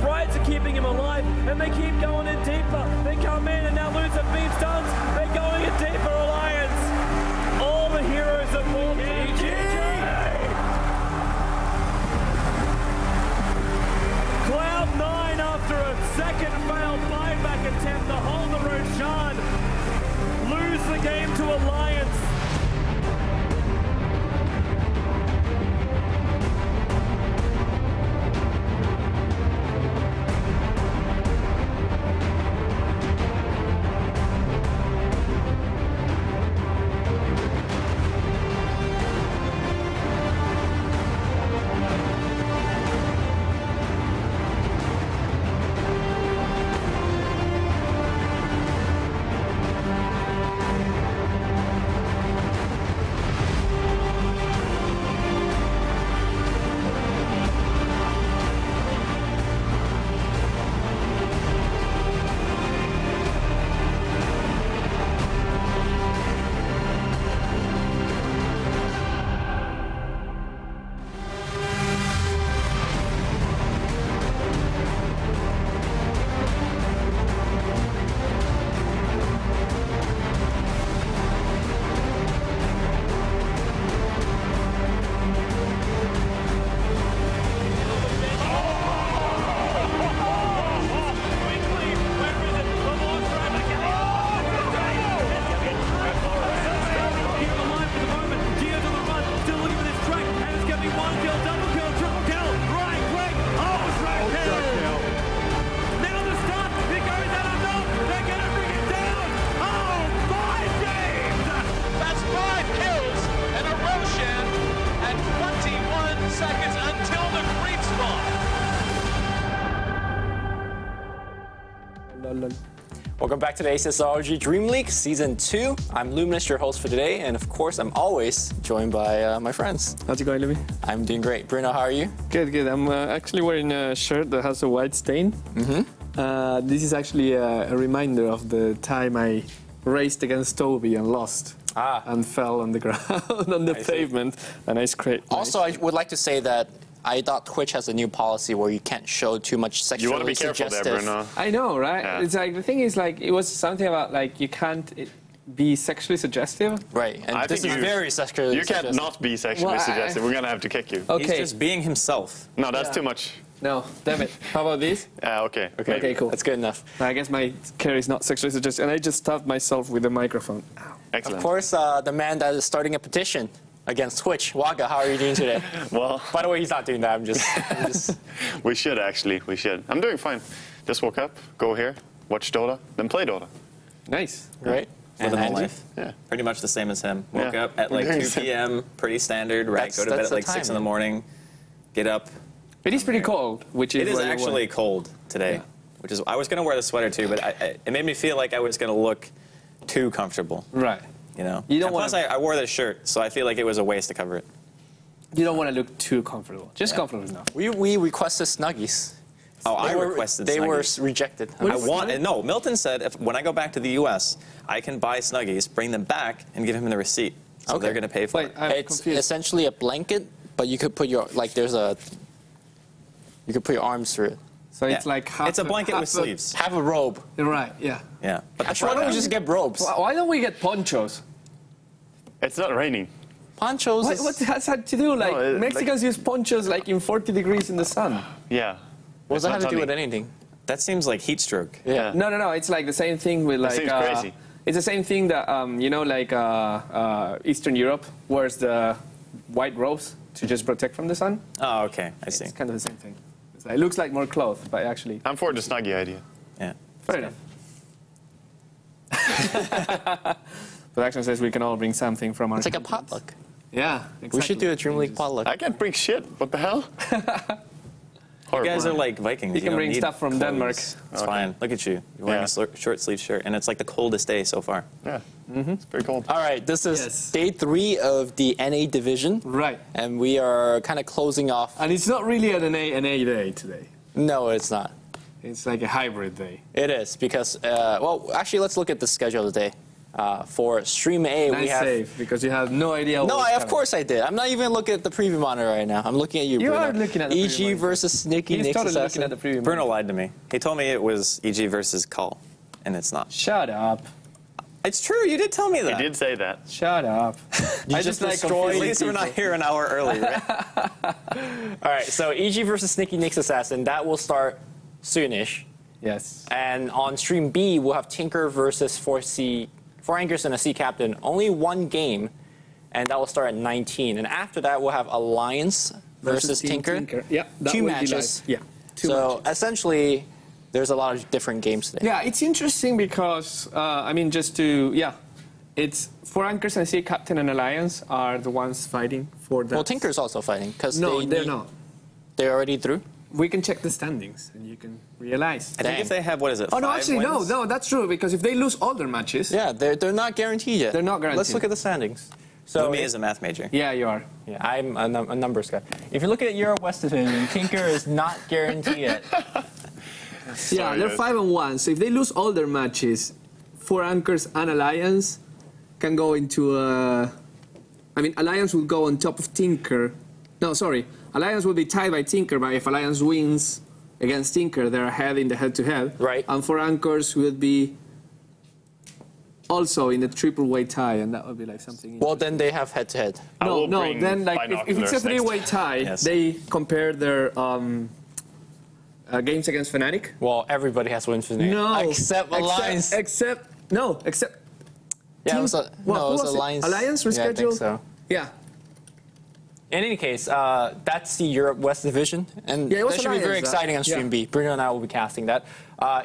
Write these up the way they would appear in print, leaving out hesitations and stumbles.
sprites are keeping him alive, and they keep going in deeper. They come in, and now Lose have been stunned. They're going in deeper, Alliance. All the heroes are born GG. Cloud9, after a second failed buyback attempt to hold the Roshan, lose the game to Alliance. Welcome back to the ASUS ROG Dreamleague Season 2. I'm Luminous, your host for today, and of course, I'm always joined by my friends. How's it going, Louis? I'm doing great. Bruno, how are you? Good, good. I'm actually wearing a shirt that has a white stain. This is actually a reminder of the time I raced against Toby and lost. And fell on the ground, on the pavement, and I scraped. Also, I would like to say that I thought Twitch has a new policy where you can't show too much sexually You want to be careful there, Bruno. I know, right? Yeah. It's like, the thing is, like, it was something about, like, you can't be sexually suggestive. Right, and this is very sexually suggestive. You can't not be sexually suggestive. We're going to have to kick you. Okay. He's just being himself. No, that's too much. No, damn it. How about this? Okay. Okay, cool. That's good enough. I guess my care is not sexually suggestive, and I just stabbed myself with the microphone. Ow. Excellent. Of course, the man that is starting a petition against Twitch. Waka, how are you doing today? Well, by the way, he's not doing that. I'm just... We should, actually. We should. I'm doing fine. Just woke up, go here, watch Dota, then play Dota. Nice. Right? And the whole life. Yeah. Pretty much the same as him. Woke up at like 2 p.m., pretty standard, right? Go to bed at like 6 in the morning, get up. It is pretty cold, which is... It is actually cold today, which is... I was going to wear the sweater too, but it made me feel like I was going to look too comfortable. Right. You know? You don't plus, I wore this shirt, so I feel like it was a waste to cover it. You don't want to look too comfortable. Just comfortable enough. We requested Snuggies. Oh, I requested They Snuggies. were rejected. No, Milton said when I go back to the U.S., I can buy Snuggies, bring them back, and give him the receipt. So they're going to pay for it. It's confused. Essentially a blanket, but you could put your, like, you could put your arms through it. So it's like half it's a blanket with sleeves. Have a robe. Right, yeah. Yeah. But Actually, why don't we just get robes? Why don't we get ponchos? It's not raining. Ponchos What has that to do? Like, No, Mexicans use ponchos like in 40 degrees in the sun. Yeah. What does that have to do with anything? That seems like heat stroke. Yeah. No. It's like the same thing with like... That seems crazy. It's the same thing that, you know, like Eastern Europe wears the white robes to just protect from the sun. Oh, okay. I see. It's kind of the same thing. It looks like more cloth, but actually... I'm for the Snuggie idea. Yeah. Fair enough. Production says we can all bring something from our... It's like a potluck. Yeah, exactly. We should do a Dreamleague potluck. I can't bring shit. What the hell? You guys are like Vikings. You can bring stuff from Denmark. It's fine. Look at you. You're wearing a short sleeve shirt, and it's like the coldest day so far. Yeah. It's pretty cold. All right, this is day 3 of the NA division. Right. And we are kind of closing off. And it's not really an NA day today. No, it's not. It's like a hybrid day. It is, because, well, actually, let's look at the schedule of the day. For Stream A, nice we have... save, because you have no idea what No, was of coming. course I did. I'm not even looking at the preview monitor right now. I'm looking at you, You Bruno. are looking at the preview EG monitor. versus Sneaky He's Nick's totally Assassin. looking at the preview. Bruno lied to me. He told me it was EG versus Call, and it's not. Shut up. It's true. You did tell me that. He did say that. Shut up. You I just like destroyed At least we're not here an hour early, right? All right, so EG versus Sneaky Nick's Assassin, that will start soonish. Yes. And on Stream B, we'll have Tinker versus 4 Anchors and a C Captain. Only one game, and that will start at 19. And after that, we'll have Alliance versus Team Tinker. Yeah, that Two will be matches. live. Yeah, two So matches. essentially, there's a lot of different games today. Yeah, it's interesting because, I mean, just to, it's 4 Anchors and C Captain and Alliance are the ones fighting for that. Well, Tinker's also fighting, because they're not. They're already through? We can check the standings, and you can realize. I think if they have, what is it, Oh, no, 5 actually, wins? no, that's true, because if they lose all their matches... Yeah, they're not guaranteed yet. They're not guaranteed. Let's look at the standings. So Lumi is a math major. Yeah, you are. Yeah, I'm a numbers guy. If you look at Europe West Division, Tinker is not guaranteed yet. Yeah, they're 5-1, so if they lose all their matches, 4 Anchors and Alliance can go into I mean, Alliance will go on top of Tinker. No, sorry. Alliance will be tied by Tinker, but if Alliance wins against Tinker, they're ahead in the head-to-head. Right. And 4 Anchors will be also in the triple-way tie, and that would be like something... Well, then they have head-to-head. I No, will no, bring then like if it's a binoculars next. 3-way tie, Yes. they compare their games against Fnatic. Well, everybody has wins for me. No. Except Alliance. Except Yeah, it was Team- who was it? Alliance. Alliance Yeah, I think rescheduled? so. Yeah. In any case, that's the Europe West Division, and Yeah, it was that should be very Alliance, exciting on Stream yeah. B. Bruno and I will be casting that.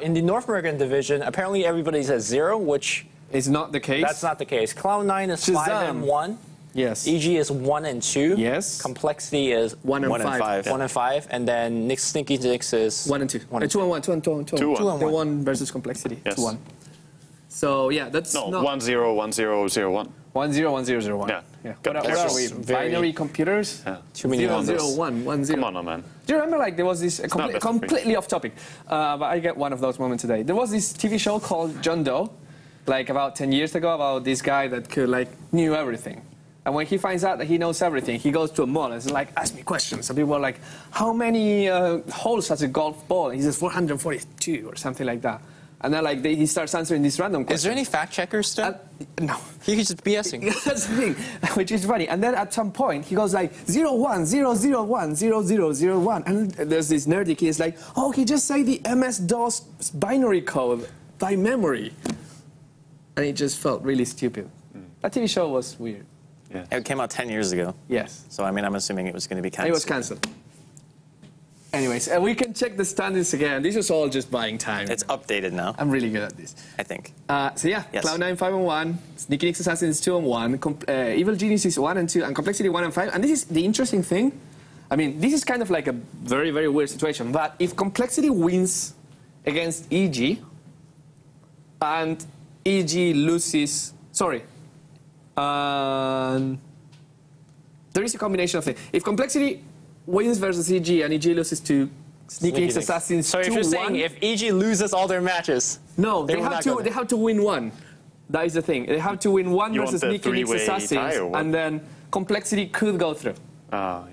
In the North American Division, apparently everybody's at 0, which It's not the case. that's not the case. Cloud9 is Shazam. 5-1. Yes. EG is 1-2. Yes. Complexity is 1 and 1 and 5. 5. 1-5, and then Nick Stinky Nicks is 1 and 2. 1 and 2 and 1. 2 and 2. 2 2 and 1. 1. 1 versus complexity. Yes. 2-1. So yeah, that's No, not 1-0, 1-0, 0-1. 1-0, 1-0, 0-1. Yeah. What are That's we? just very- Binary computers? Yeah. too many 0, numbers. 0, 1, 1, 0. Come on, man. Do you remember, like, there was this not best of completely off topic, but I get one of those moments today. There was this TV show called John Doe, like about 10 years ago, about this guy that could, like, knew everything. And when he finds out that he knows everything, he goes to a mall and is like, ask me questions. And people are like, how many holes has a golf ball? And he says 442 or something like that. And then, like, he starts answering these random questions. Is there any fact checkers still? No. He could just BSing. That's the thing, which is funny. And then at some point, he goes like 01, 001, 0001. And there's this nerdy kid is like, oh, he just said the MS-DOS binary code by memory. And it just felt really stupid. That TV show was weird. Yeah. It came out 10 years ago. Yes. So, I mean, I'm assuming it was going to be cancelled. It was cancelled. Anyways, we can check the standings again. This is all just buying time. It's updated now, I'm really good at this. I think. So yeah, Yes. Cloud9 5-1, Sneaky Nick's Assassin is 2-1, Evil Genius is 1-2, and Complexity 1-5. And this is the interesting thing. I mean, this is kind of like a very, very weird situation. But if Complexity wins against EG, and EG loses, sorry, there is a combination of things. If Complexity wins versus EG and EG loses to Sneaky Nick's Assassins So if you're 2-1, saying if EG loses all their matches, no, they they will have not to. go there. They have to win one. That is the thing. They have to win one You versus want the Sneaky Nick's three-way tie Assassins, or what? and then Complexity could go through.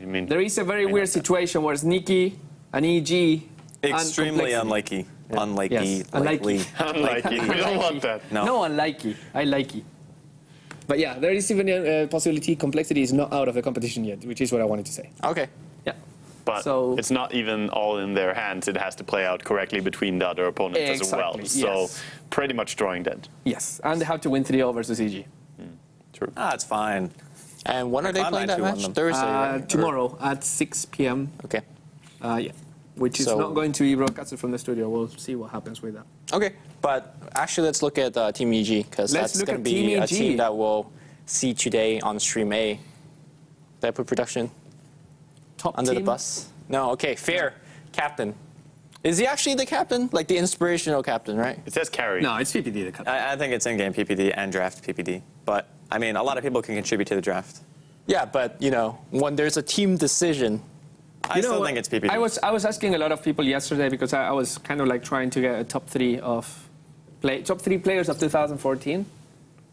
You mean... There is a very mean weird like that. situation where Sneaky and EG Extremely and unlikely. Unlikely. Yes, unlikely. Unlikely. We don't want that. No. No, unlikely. I like it. But yeah, there is even a possibility Complexity is not out of the competition yet, which is what I wanted to say. okay. Yeah. But So- it's not even all in their hands. It has to play out correctly between the other opponents as well. Exactly, So yes. pretty much drawing dead. Yes, and they have to win 3-0 versus EG. True. Ah, it's fine. And when are they Cloud9 playing that 2-1 match? them. Thursday, right? Or- Tomorrow at 6 p.m. Okay. Yeah. Which is So- not going to be broadcasted from the studio. We'll see what happens with that. Okay, but actually let's look at Team EG, because Let's that's look going to at be Team a EG. team that we'll see today on Stream A. Did I put production Top under team. the bus? No, okay, fair. Captain. Is he actually the captain? Like the inspirational captain, right? It says carry. No, it's PPD the captain. I think it's in-game PPD and draft PPD. But, I mean, a lot of people can contribute to the draft. Yeah, but, you know, when there's a team decision, I still think it's PPD. I was asking a lot of people yesterday because I was kind of like trying to get a top three players of 2014.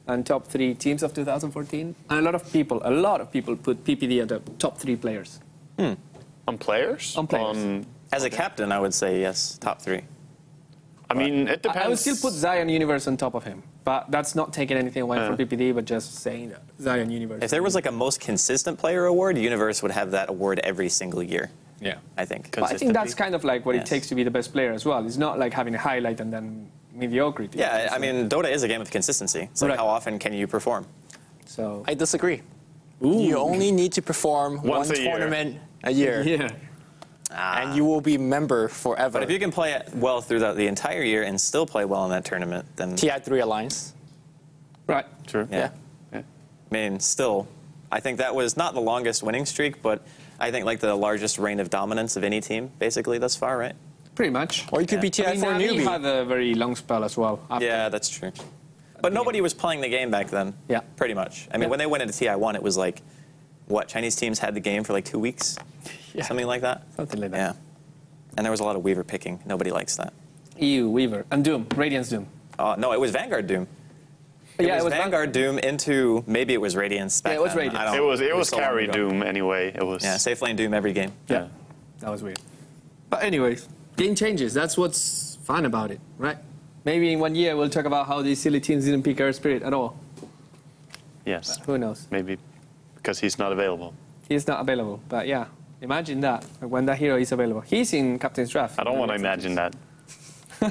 and top 3 teams of 2014. And a lot of people put PPD at the top 3 players. On players? On players. As a captain, I would say yes, top 3. I mean, it depends. I would still put Zion Universe on top of him, but that's not taking anything away from PPD, but just saying that Zion Universe. If there was like a most consistent player award, Universe would have that award every single year. Yeah, I think. But I think that's kind of like what it takes to be the best player as well. It's not like having a highlight and then mediocrity. Yeah, I mean, Dota is a game of consistency. It's like how often can you perform? So I disagree. You only need to perform Once one a year. tournament a year. yeah. And you will be member forever. But if you can play it well throughout the entire year and still play well in that tournament, then TI3 Alliance. Right. True. yeah. Yeah. I mean, still, I think that was not the longest winning streak, but I think like the largest reign of dominance of any team, basically, thus far, right? Pretty much. Or you could be TI4 I mean, Nami newbie. had a very long spell as well. After. Yeah, that's true. But nobody was playing the game back then. Yeah. Pretty much. I mean, when they went into TI1, it was like, what, Chinese teams had the game for like 2 weeks? Yeah. Something like that? Something like that. Yeah. And there was a lot of Weaver picking. Nobody likes that. EU, Weaver, and Doom, Radiance Doom. No, it was Vanguard Doom. Yeah, it was Vanguard Doom into, maybe it was Radiance back Yeah, it was then. Radiance. I don't- It was so long carry ago. Doom anyway. It was. Yeah, safe lane Doom every game. Yeah. That was weird. But anyways, game changes. That's what's fun about it, right? Maybe in 1 year we'll talk about how these silly teams didn't pick Air Spirit at all. Yes. Who knows? Maybe because he's not available. He's not available, but yeah, imagine that when that hero is available. He's in Captain's Draft. I don't want to imagine that.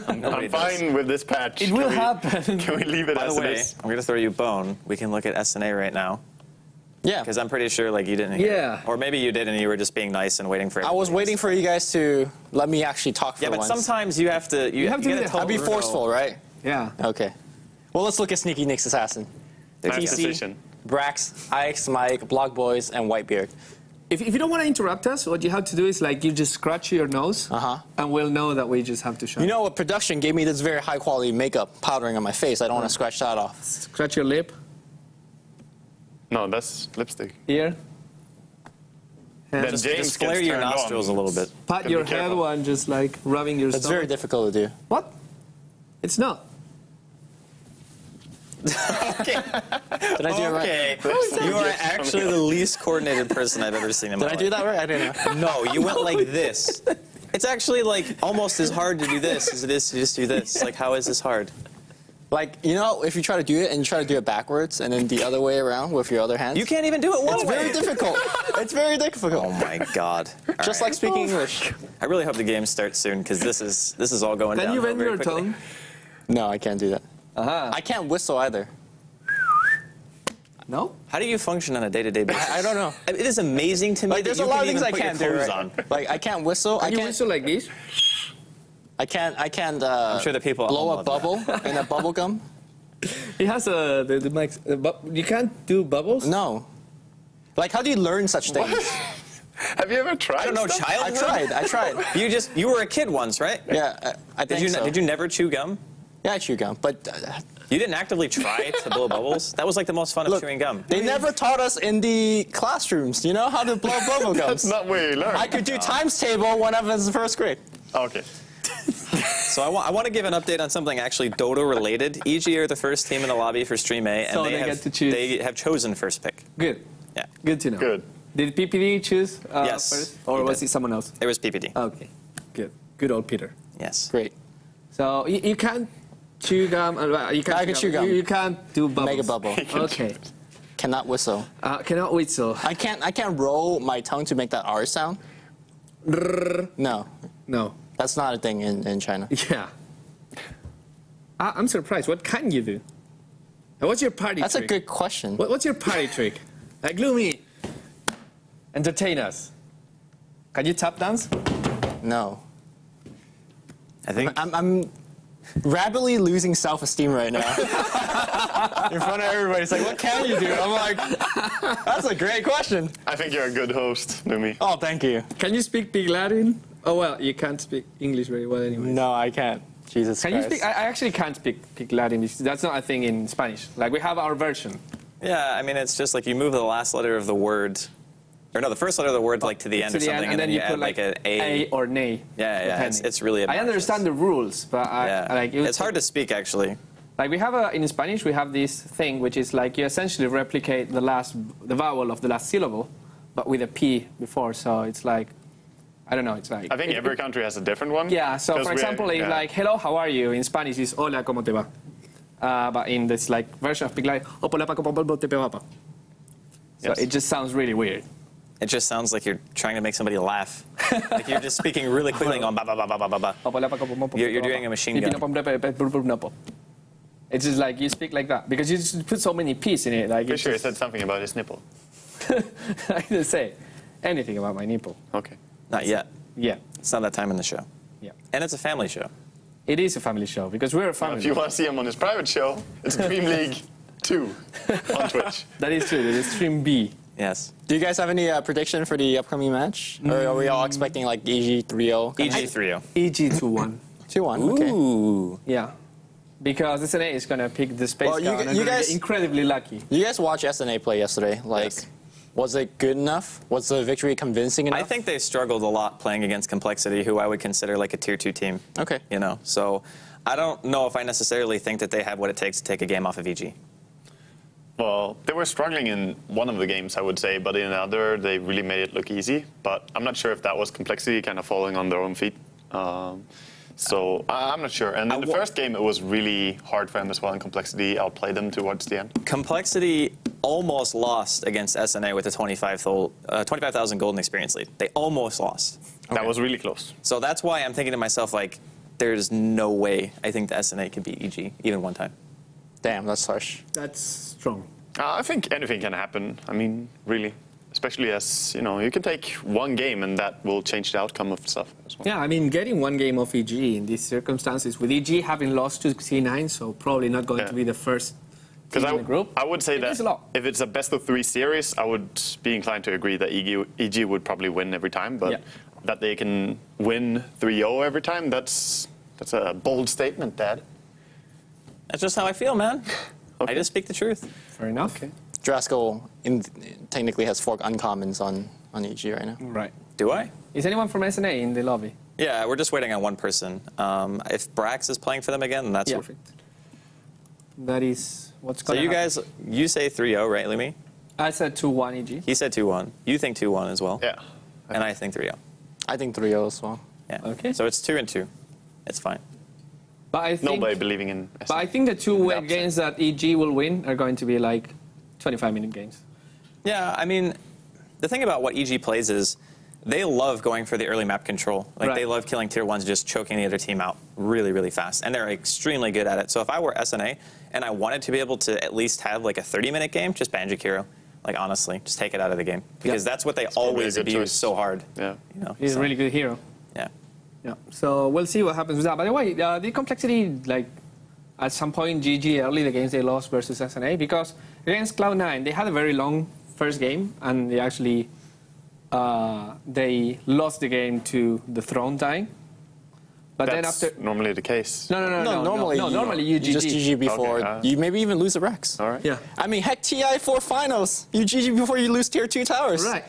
I'm Nobody does. fine with this patch. It will happen. Can we leave it By as the it way, is? I'm going to throw you a bone. We can look at SNA right now. Yeah. Because I'm pretty sure like you didn't hear. Yeah. Or maybe you did and you were just being nice and waiting for it. I was waiting for you guys to let me actually talk for Yeah, but once. sometimes you have to. You have to gotta do that. tell I'll be Bruno- forceful, right? Yeah. Okay. Well, let's look at Sneaky Nick's Assassin. Nice PC, decision. Brax, Ix, Mike, Block Boys, and Whitebeard. If you don't want to interrupt us, what you have to do is like you just scratch your nose, and we'll know that we just have to shut. You know what? Production gave me this very high quality makeup powdering on my face. I don't want to scratch that off. Scratch your lip, No, that's lipstick. ear. Then Just, James just flare gets your turned nostrils on. a little bit. Pat Gotta your be head careful. while just like rubbing your That's stomach. very difficult to do. What? It's not. Did I do it right? Okay, you are actually the least coordinated person I've ever seen in my Did I life. do that right? I didn't know. No, you went like this. It's actually like almost as hard to do this as it is to just do this. Like, how is this hard? Like, you know, if you try to do it and you try to do it backwards and then the other way around with your other hand. You can't even do it one It's way. very difficult. It's very difficult. Oh my God! Just like speaking English. I really hope the game starts soon because this is all going Can down. you bend your tongue? No, I can't do that. I can't whistle either. No. How do you function on a day-to-day basis? I don't know. It is amazing to me. Like, that there's you a lot of can things I even put can't your do. clothes Right? on. Like, I can't whistle. Can I you can't. whistle like this? I can't. I'm sure the people at blow home a love bubble in a bubble gum. He has the mic. You can't do bubbles. No. Like, how do you learn such things? Have you ever tried? I don't know, stuff? childhood. I tried. You were a kid once, right? Yeah, I think so. Did you never chew gum? Yeah, I chew gum, but You didn't actively try to blow bubbles? That was like the most fun of look, chewing gum. they never taught us in the classrooms, you know, how to blow bubble gums. That's not where you learn. I could do times table when I was in first grade. Okay. So I want to give an update on something actually Dota related. EG are the first team in the lobby for Stream A, and So they get to choose. They have chosen first pick. Good. Yeah, Good to know. Good. Did PPD choose Yes, first, he or was did. it someone else? it was PPD. Okay. Good. Good old Peter. Yes. Great. So you can't chew gum. You can't I can chew gum. You can't do bubbles. Make a bubble. Okay. Cannot whistle. Cannot whistle. I can't roll my tongue to make that R sound. No, No. that's not a thing in China. Yeah. I'm surprised. What can you do? And what's your party That's a trick? good question. What's your party trick? Like Gloomy. Entertain us. Can you tap dance? No. I think I'm rapidly losing self-esteem right now. In front of everybody, it's like, what can you do? I'm like, that's a great question. I think you're a good host, Numi. Oh, thank you. Can you speak Pig Latin? Oh, well, you can't speak English very well anyway. No, I can't. Jesus Can you Christ. speak? I actually can't speak Pig Latin because that's not a thing in Spanish. Like, we have our version. Yeah, I mean, it's just like you move the last letter of the word, or no, the first letter of the word like to the end To or the something, end, and then you add put like an A or nay. Yeah, depending. it's really I obnoxious. understand the rules, but Yeah, I like it's hard to speak actually. Like we have in Spanish, we have this thing which is like you essentially replicate the vowel of the last syllable, but with a P before. So it's like, I don't know, it's like... I think every country has a different one. Yeah, so for example, it's like, hello, how are you? In Spanish, it's hola, ¿cómo te va? But in this like version of Big Light, so it just sounds really weird. It just sounds like you're trying to make somebody laugh. Like you're just speaking really quickly, going ba ba ba ba ba ba ba. You're doing a machine gun. It's just like you speak like that because you just put so many P's in it. Like For sure, he said something about his nipple. I didn't say anything about my nipple. Okay. Not yet. Yeah. It's not that time in the show. Yeah. And it's a family show. It is a family show because we're a family. If you want to see him on his private show, it's Dreamleague 2 on Twitch. That is true. It is Stream B. Yes. Do you guys have any prediction for the upcoming match? Or are we all expecting like EG 3-0? EG 3-0. EG 2-1. 2-1, okay. Ooh. Yeah. Because SNA is going to pick the space Well, down and you guys get incredibly lucky. You guys watched SNA play yesterday. Like, Yes. Was it good enough? Was the victory convincing enough? I think they struggled a lot playing against Complexity, who I would consider like a tier 2 team. Okay. You know, so I don't know if I necessarily think that they have what it takes to take a game off of EG. Well, they were struggling in one of the games, I would say, but in another, they really made it look easy. But I'm not sure if that was Complexity kind of falling on their own feet. So I'm not sure. And in the first game, it was really hard for them as well, and Complexity outplayed them towards the end. Complexity almost lost against SNA with a 25,000 golden experience lead. They almost lost. Okay. That was really close. So that's why I'm thinking to myself, like, there's no way I think the SNA can beat EG, even one time. Damn, that's harsh. That's strong. I think anything can happen. I mean, really. Especially as, you know, you can take one game and that will change the outcome of stuff as well. Yeah, I mean, getting one game off EG in these circumstances, with EG having lost to C9, so probably not going to be the first team in the group. I would say that if it's a best-of-3 series, I would be inclined to agree that EG would probably win every time, but that they can win 3-0 every time, that's a bold statement, Dad. That's just how I feel, man. Okay. I just speak the truth. Fair enough. Okay. Draskell technically has 4 uncommons on EG right now. Right. Do I? Is anyone from SNA in the lobby? Yeah, we're just waiting on one person. If Brax is playing for them again, then that's perfect. That is what's so going to happen. So you guys, you say 3-0, right, Lumi? I said 2-1 EG. He said 2-1. You think 2-1 as well? Yeah. And I think 3-0. I think 3-0 as well. Yeah. Okay. So it's 2-2. It's fine. But I think, nobody believing in SNA. But I think the two games that EG will win are going to be like 25-minute games. Yeah, I mean, the thing about what EG plays is they love going for the early map control. Like, they love killing tier 1s, just choking the other team out really, really fast. And they're extremely good at it. So if I were SNA and I wanted to be able to at least have like a 30-minute game, just ban Jakiro. Like, honestly, just take it out of the game. Because that's what they always abuse so hard. Yeah. You know, He's a really good hero. Yeah. Yeah. So we'll see what happens with that. By the way, the Complexity, like, at some point, GG early, the games they lost versus SNA, because against Cloud9, they had a very long first game, and they actually they lost the game to the Throne dying. But that's then after normally the case. No, normally you GG. just GG before. You maybe even lose the Rex. All right. Yeah. I mean, heck, TI4 finals. You GG before you lose tier 2 towers. Right.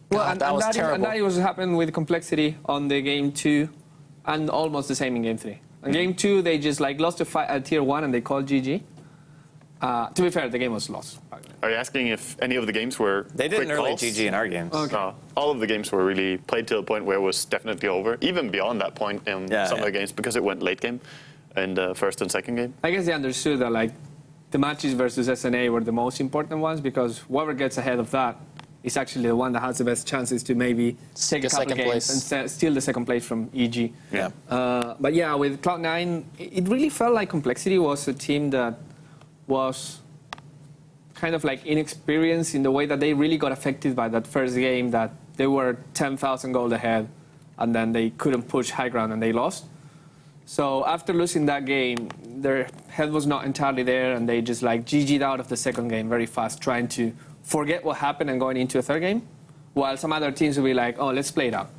God, Well, and that was terrible. And that was happened with Complexity on the game 2, and almost the same in game 3. In game 2, they just like lost a fight at tier 1, and they called GG. To be fair, the game was lost. Are you asking if any of the games were They did an quick early calls? GG in our games. Okay. All of the games were really played to the point where it was definitely over, even beyond that point in some of the games, because it went late game in the first and second game. I guess they understood that like the matches versus SNA were the most important ones, because whoever gets ahead of that is actually the one that has the best chances to maybe take a couple games and steal the second place from EG. Yeah. But yeah, with Cloud9, it really felt like Complexity was a team that was kind of like inexperienced in the way that they really got affected by that first game, that they were 10,000 gold ahead and then they couldn't push high ground and they lost. So after losing that game, their head was not entirely there, and they just like GG'd out of the second game very fast, trying to forget what happened and going into a third game, while some other teams will be like, oh, let's play it out.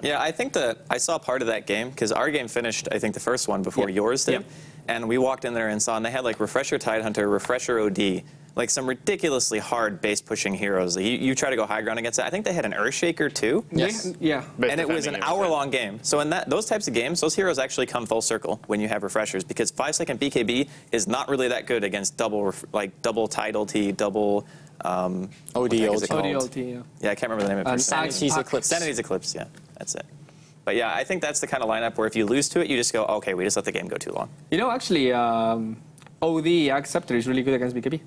Yeah, I think that I saw part of that game, because our game finished, I think, the first one before yours did. And we walked in there and saw, and they had like Refresher Tidehunter, Refresher OD, like some ridiculously hard base pushing heroes. You try to go high ground against it. I think they had an Earthshaker too. Yes. Yeah. And it was an hour-long game. So in those types of games, those heroes actually come full circle when you have refreshers, because 5-second BKB is not really that good against double tide ulti, double OD ulti. Yeah. Yeah, I can't remember the name of it. Sanity's Eclipse. Sanity's Eclipse, yeah, that's it. But yeah, I think that's the kind of lineup where if you lose to it, you just go, okay, we just let the game go too long. You know, actually, OD Acceptor is really good against BKB.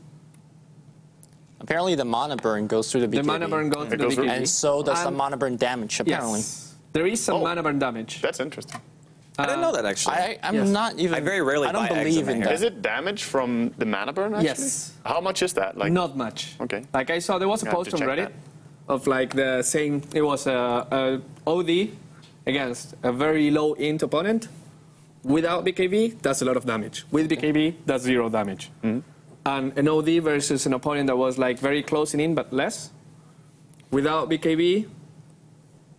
Apparently the mana burn goes through the BKB. The mana burn goes through the BKB. And so does the mana burn damage, apparently. Yes. There is some mana burn damage. That's interesting. I didn't know that, actually. I'm not even... I very rarely I don't buy believe in that. Is it damage from the mana burn, actually? Yes. How much is that? Like, Not much. Okay. Like I saw, there was a post on Reddit of like the same, it was a OD against a very low int opponent. Without BKB, that's a lot of damage. With BKB, that's 0 damage. And an OD versus an opponent that was like very close in but less. Without BKB,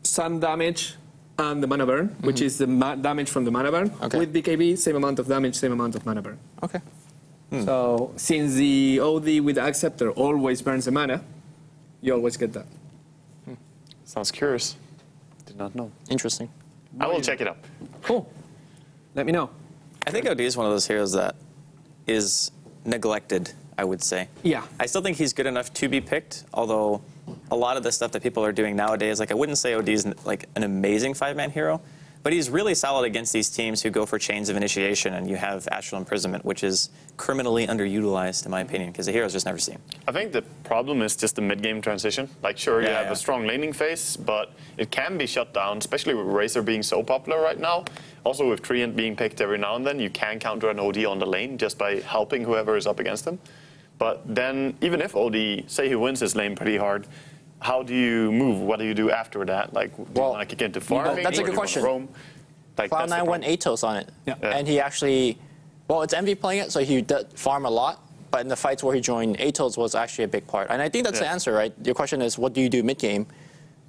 some damage and the mana burn, which is the damage from the mana burn. Okay. With BKB, same amount of damage, same amount of mana burn. Okay. So since the OD with the Acceptor always burns the mana, you always get that. Sounds curious. Did not know. Interesting. I will check it out. Cool. Let me know. I think OD is one of those heroes that is neglected, I would say. Yeah. I still think he's good enough to be picked, although a lot of the stuff that people are doing nowadays, like I wouldn't say OD is like an amazing 5-man hero, but he's really solid against these teams who go for chains of initiation, and you have Astral Imprisonment, which is criminally underutilized, in my opinion, because the hero's just never seen. I think the problem is just the mid-game transition. Like, sure, you have a strong laning phase, but it can be shut down, especially with Razor being so popular right now. Also, with Treant being picked every now and then, you can counter an OD on the lane just by helping whoever is up against him. But then, even if OD, say he wins his lane pretty hard, how do you move? What do you do after that? Like, do you want to kick into farming? That's a good question. Like, Cloud9 went Atos on it. Yeah. And he actually, well, it's Envy playing it, so he did farm a lot. But in the fights where he joined, Atos was actually a big part. And I think that's the answer, right? Your question is, what do you do mid-game?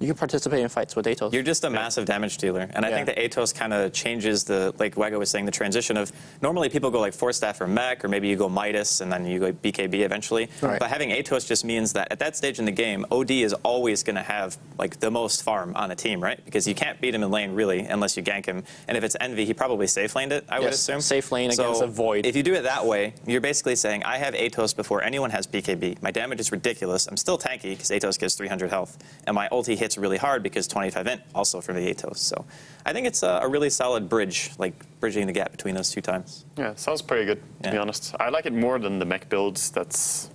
You can participate in fights with Atos. You're just a massive damage dealer. And I think the Atos kind of changes the, like Wego was saying, the transition of, normally people go like Force Staff or Mech, or maybe you go Midas, and then you go BKB eventually. Right. But having Atos just means that at that stage in the game, OD is always going to have like the most farm on a team, right? Because you can't beat him in lane, really, unless you gank him. And if it's Envy, he probably safe laned it, I would assume. Safe lane against a Void. If you do it that way, you're basically saying, I have Atos before anyone has BKB. My damage is ridiculous. I'm still tanky, because Atos gives 300 health. And my ulti hits really hard, because 25 int also for the Atos. So I think it's a really solid bridge, like bridging the gap between those two times. Yeah, sounds pretty good, to be honest. I like it more than the mech builds. That's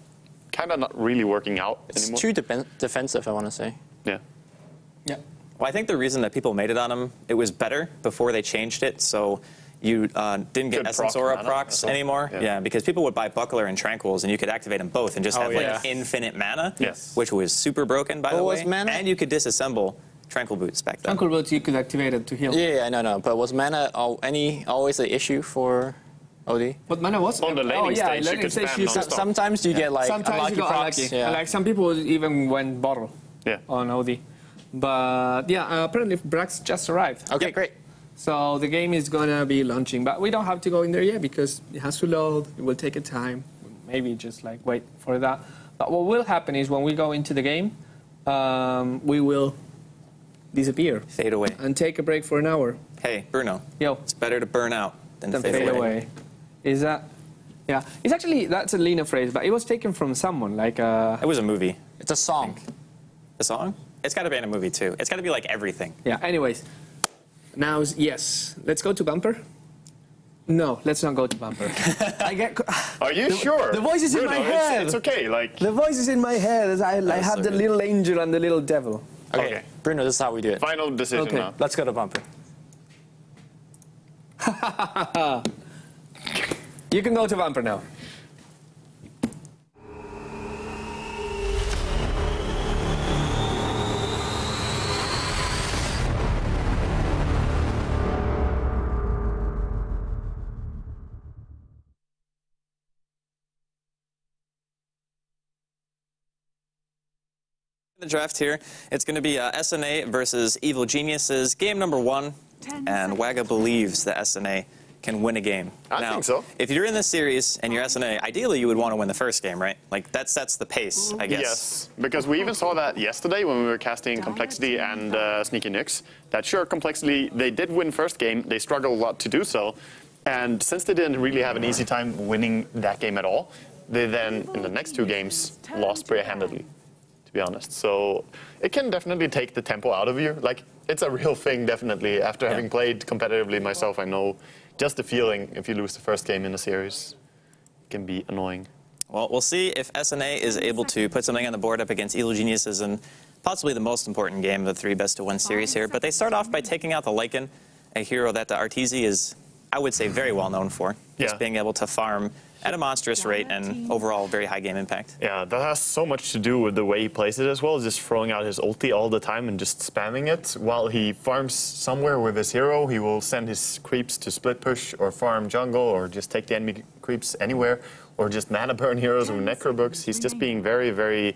kind of not really working out anymore. It's too defensive, I want to say. Yeah. Yeah. Well, I think the reason that people made it on him, it was better before they changed it. So you didn't get Essence Aura procs anymore. Yeah, because people would buy Buckler and Tranquils, and you could activate them both and just have like infinite mana, which was super broken, by the way. Mana? And you could disassemble Tranquil Boots back then. Tranquil Boots you could activate it to heal. Yeah, no. But was mana always an issue for OD? What mana was? On the laning stage, you could spam non-stop. Sometimes you get like sometimes you got procs. unlucky. Like some people even went bottle on OD. But yeah, apparently Brax just arrived. Okay, great. So the game is gonna be launching, but we don't have to go in there yet because it has to load. It will take a time. Maybe just like wait for that. But what will happen is when we go into the game, we will disappear. Fade away. And take a break for an hour. Hey, Bruno. Yo. It's better to burn out than fade away. Is that? Yeah. It's actually, that's a Lena phrase, but it was taken from someone, like It was a movie. It's a song. A song? It's got to be in a movie, too. It's got to be like everything. Yeah, anyways. Now, yes. Let's go to bumper? No, let's not go to bumper. Are you sure? The voice is in my head. It's okay. Like the voice is in my head. I have the little angel and the little devil. Okay. Bruno, this is how we do it. Final decision now. Let's go to bumper. You can go to bumper now. The draft here, it's going to be SNA versus Evil Geniuses, game number 1, and Waga believes that SNA can win a game. I think so. If you're in this series and you're SNA, ideally you would want to win the first game, right? Like that sets the pace, I guess. Yes, because we even saw that yesterday when we were casting Complexity and Sneaky Nix. That sure, Complexity, they did win first game. They struggled a lot to do so. And since they didn't really have an easy time winning that game at all, they then, in the next 2 games, lost pretty handedly, to be honest. So it can definitely take the tempo out of you. Like, it's a real thing, definitely. After having played competitively myself, I know just the feeling if you lose the first game in a series can be annoying. Well, we'll see if SNA is able to put something on the board up against Evil Geniuses in possibly the most important game of the 3 best-of-1 series here. But they start off by taking out the Lycan, a hero that the Arteezy is, I would say, very well known for. Just being able to farm at a monstrous rate and overall very high game impact. Yeah, that has so much to do with the way he plays it as well, just throwing out his ulti all the time and just spamming it. While he farms somewhere with his hero, he will send his creeps to split push or farm jungle or just take the enemy creeps anywhere or just mana burn heroes with necro books. He's just being very, very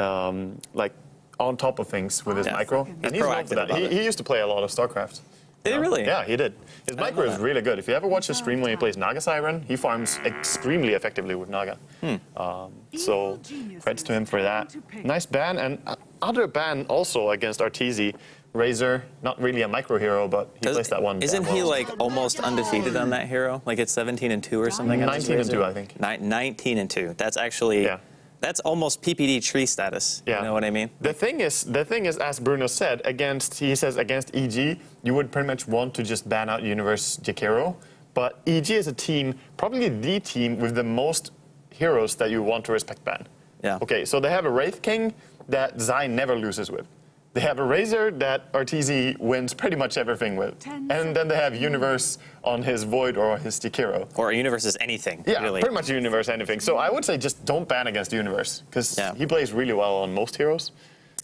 like on top of things with his micro. And he's known for that. He used to play a lot of StarCraft. Did he really? Yeah, he did. His micro is really good. If you ever watch his stream when he plays Naga Siren, he farms extremely effectively with Naga. So credits to him for that. Nice ban, and other ban also against Arteezy. Razor, not really a micro hero, but he plays that one. Isn't he like almost undefeated on that hero? Like it's 17-2 or something? 19-2, I think. 19-2. That's actually... That's almost PPD tree status. You know what I mean? The thing is, as Bruno said, against EG, you would pretty much want to just ban out Universe Jakiro. But EG is a team, probably the team with the most heroes that you want to respect ban. Yeah. Okay, so they have a Wraith King that Zai never loses with. They have a Razor that Arteezy wins pretty much everything with. And then they have Universe on his Void or his Jakiro. Or Universe is anything, really. Pretty much Universe anything. So I would say just don't ban against Universe, because he plays really well on most heroes.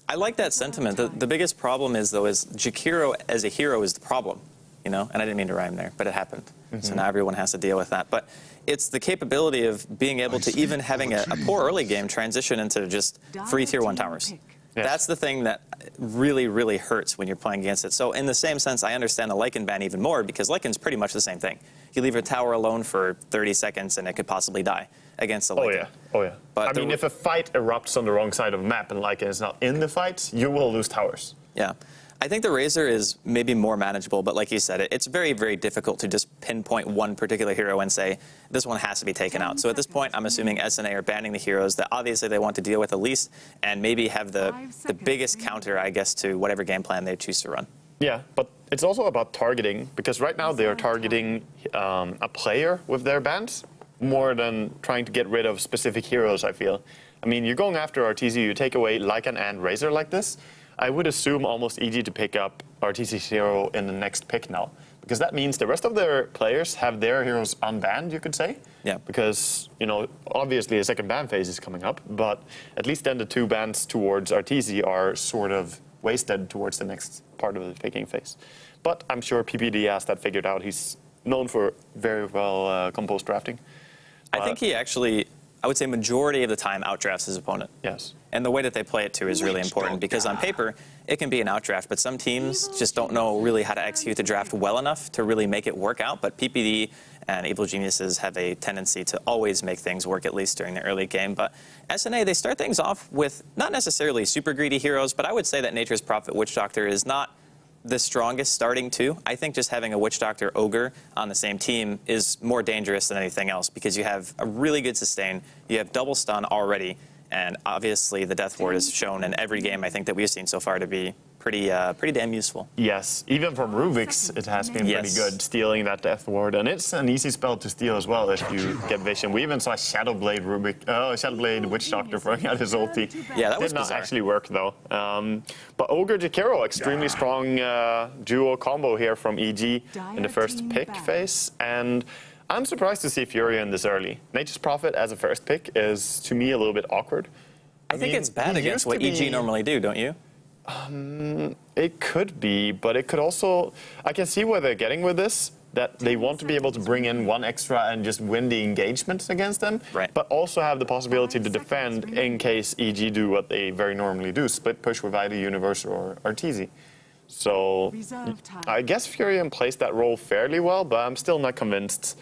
I like that sentiment. The biggest problem is, though, is Jakiro as a hero is the problem, you know? And I didn't mean to rhyme there, but it happened. So now everyone has to deal with that. But it's the capability of being able to, even having a poor early game, transition into just free tier 1 towers. That's the thing that really, really hurts when you're playing against it. So in the same sense, I understand the Lycan ban even more, because Lycan's pretty much the same thing. You leave a tower alone for 30 seconds and it could possibly die against the Lycan. Oh yeah. But I mean, if a fight erupts on the wrong side of a map and Lycan is not in the fight, you will lose towers. Yeah. I think the Razor is maybe more manageable, but like you said, it's very, very difficult to just pinpoint one particular hero and say, this one has to be taken out. So at this point, I'm assuming SNA are banning the heroes that obviously they want to deal with the least and maybe have the biggest counter, I guess, to whatever game plan they choose to run. Yeah, but it's also about targeting, because right now they are targeting a player with their bans more than trying to get rid of specific heroes, I feel. I mean, you're going after Arteezy, you take away Lycan and Razor like this, I would assume almost easy to pick up Arteezy's hero in the next pick now. Because that means the rest of their players have their heroes unbanned, you could say. Yeah. Because, you know, obviously a second ban phase is coming up, but at least then the 2 bans towards Arteezy are sort of wasted towards the next part of the picking phase. But I'm sure PPD has that figured out. He's known for very well composed drafting. I think he actually, I would say majority of the time, outdrafts his opponent. Yes. And the way that they play it, too, is really important, because on paper, it can be an outdraft, but some teams just don't know really how to execute the draft well enough to really make it work out. But PPD and Evil Geniuses have a tendency to always make things work, at least during the early game. But SNA, they start things off with not necessarily super greedy heroes, but I would say that Nature's Prophet Witch Doctor is not the strongest starting 2. I think just having a Witch Doctor Ogre on the same team is more dangerous than anything else, because you have a really good sustain, you have double stun already, and obviously the Death Ward is shown in every game I think that we've seen so far to be pretty damn useful. Yes, even from Rubik's it has been pretty good, stealing that Death Ward, and it's an easy spell to steal as well if you get Vision. We even saw Shadowblade Shadowblade Witch Doctor throwing out his ulti. Yeah, that was did not bizarre. actually work though. But Ogre Jakiro, extremely strong duo combo here from EG in the first pick phase, and I'm surprised to see Furion this early. Nature's Prophet as a first pick is, to me, a little bit awkward. I think it's bad against what EG normally do, don't you? It could be, but it could also... I can see where they're getting with this, that they want to be able to bring in 1 extra and just win the engagements against them, but also have the possibility to defend in case EG do what they very normally do, split push with either Universe or Arteezy. So I guess Furion plays that role fairly well, but I'm still not convinced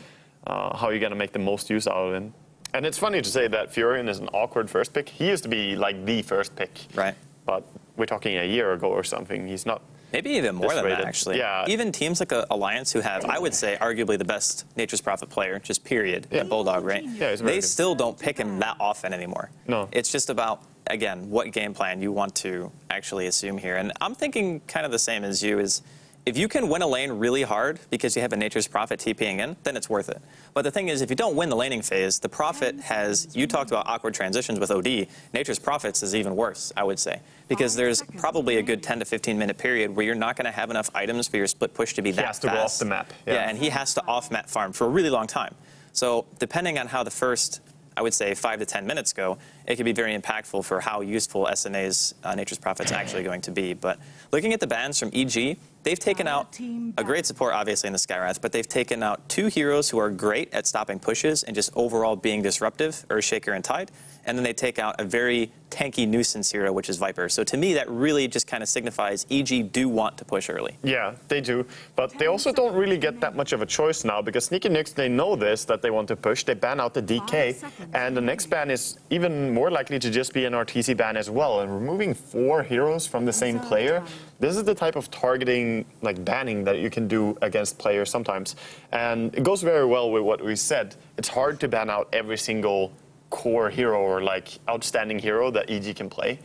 how you're going to make the most use out of him. And it's funny to say that Furion is an awkward first pick. He used to be like the first pick. Right. But we're talking a year ago or something. He's not. Maybe even more than that, actually. Yeah. Even teams like Alliance, who have, I would say, arguably the best Nature's Prophet player, just period, Yeah. Bulldog, right? Yeah, he's very they good. still don't pick him that often anymore. No. It's just about, again, what game plan you want to actually assume here. And I'm thinking kind of the same as you is, if you can win a lane really hard because you have a Nature's Prophet TPing in, then it's worth it. But the thing is, if you don't win the laning phase, the Prophet has, you talked about awkward transitions with OD, Nature's Prophets is even worse, I would say. Because there's probably a good 10 to 15 minute period where you're not going to have enough items for your split push to be that fast. He has to go off the map. Yeah, and he has to off-map farm for a really long time. So depending on how the first, I would say, 5 to 10 minutes go, it could be very impactful for how useful SNA's Nature's Prophet's actually going to be. But looking at the bans from EG, they've taken out a great support, obviously, in the Skywrath, but they've taken out 2 heroes who are great at stopping pushes and just overall being disruptive, Earthshaker and Tide. And then they take out a very tanky nuisance hero, which is Viper. So to me, that really just kind of signifies EG do want to push early. Yeah, they do. But they also don't really get that much of a choice now because Sneaky Nyx, they know this, that they want to push. They ban out the DK. And the next ban is even more likely to just be an RTC ban as well. And removing 4 heroes from the same player, this is the type of targeting, like banning, that you can do against players sometimes. And it goes very well with what we said. It's hard to ban out every single core hero or like outstanding hero that EG can play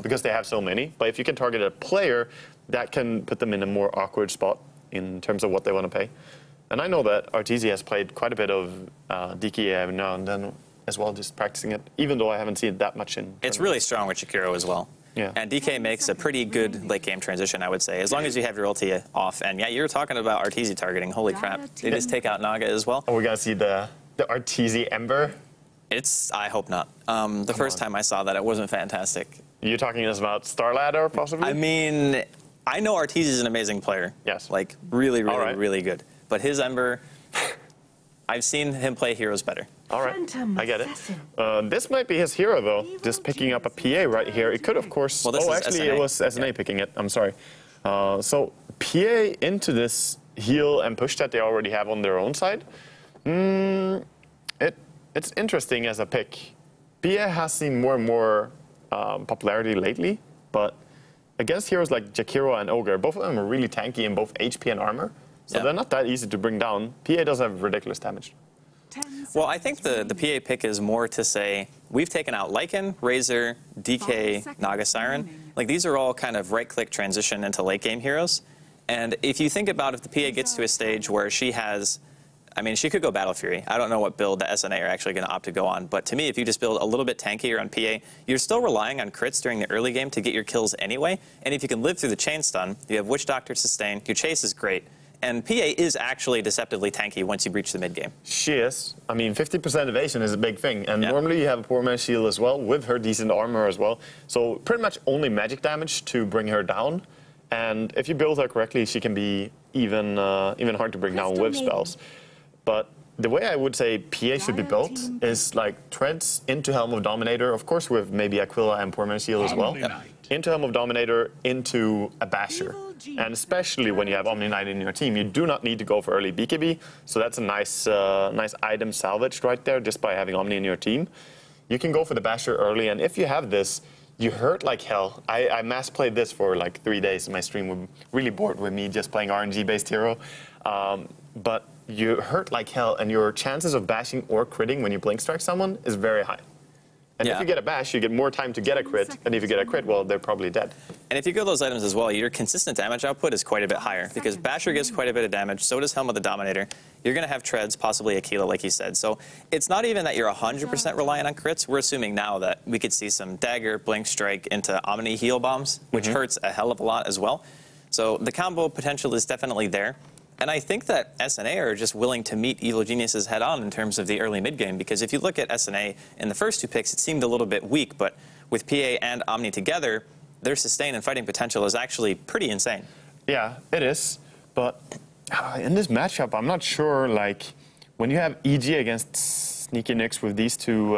because they have so many. But if you can target a player, that can put them in a more awkward spot in terms of what they want to pay. And I know that RTZ has played quite a bit of DK every now and then as well, just practicing it, even though I haven't seen it that much in. It's really strong with Shakiro as well. Yeah. And DK makes a pretty good late game transition, I would say, as long as you have your ulti off. And yeah, you were talking about RTZ targeting. Holy crap. They just take out Naga as well. Are we going to see the RTZ Ember? I hope not. The first time I saw that, it wasn't fantastic. You're talking about Starladder, possibly? I mean, I know Arteezy is an amazing player. Yes. Like, really, really, right. really good. But his Ember, I've seen him play heroes better. All right, I get it. This might be his hero, though. Just picking up a PA right here. It could, of course... Well, this is actually, SNA. it was SNA picking it. I'm sorry. So, PA into this heal and push that they already have on their own side. It's interesting as a pick. PA has seen more and more popularity lately, but against heroes like Jakiro and Ogre, both of them are really tanky in both HP and armor, so they're not that easy to bring down. PA does have ridiculous damage. Well, I think the PA pick is more to say, we've taken out Lycan, Razor, DK, Naga Siren. Like, these are all kind of right-click transition into late-game heroes. And if you think about if the PA gets to a stage where she has... I mean, she could go Battle Fury. I don't know what build the SNA are actually going to opt to go on. But to me, if you just build a little bit tankier on PA, you're still relying on crits during the early game to get your kills anyway. And if you can live through the chain stun, you have Witch Doctor sustain, your chase is great. And PA is actually deceptively tanky once you reach the mid game. She is. I mean, 50% evasion is a big thing. And normally you have a poor man's shield as well, with her decent armor as well. So pretty much only magic damage to bring her down. And if you build her correctly, she can be even hard to bring down with spells. But the way I would say PA should be built is like treads into Helm of Dominator, of course with maybe Aquila and Poor Man's Shield as well. Into Helm of Dominator, into a Basher. And especially when you have Omni Knight in your team, you do not need to go for early BKB. So that's a nice item salvaged right there just by having Omni in your team. You can go for the Basher early, and if you have this, you hurt like hell. I mass played this for like 3 days. My stream was really bored with me just playing RNG-based hero. But you hurt like hell, and your chances of bashing or critting when you blink strike someone is very high. And if you get a bash, you get more time to get a crit, and if you get a crit, well, they're probably dead. And if you go those items as well, your consistent damage output is quite a bit higher, because Basher gives quite a bit of damage, so does Helm of the Dominator. You're going to have treads, possibly Aquila, like you said. So it's not even that you're 100% reliant on crits. We're assuming now that we could see some Dagger, Blink Strike into Omni heal bombs, which hurts a hell of a lot as well. So the combo potential is definitely there. And I think that SNA are just willing to meet Evil Geniuses head on in terms of the early mid game, because if you look at SNA in the first 2 picks, it seemed a little bit weak, but with PA and Omni together, their sustain and fighting potential is actually pretty insane. Yeah, it is. But in this matchup, I'm not sure, like, when you have EG against Sneaky Nyx with these two,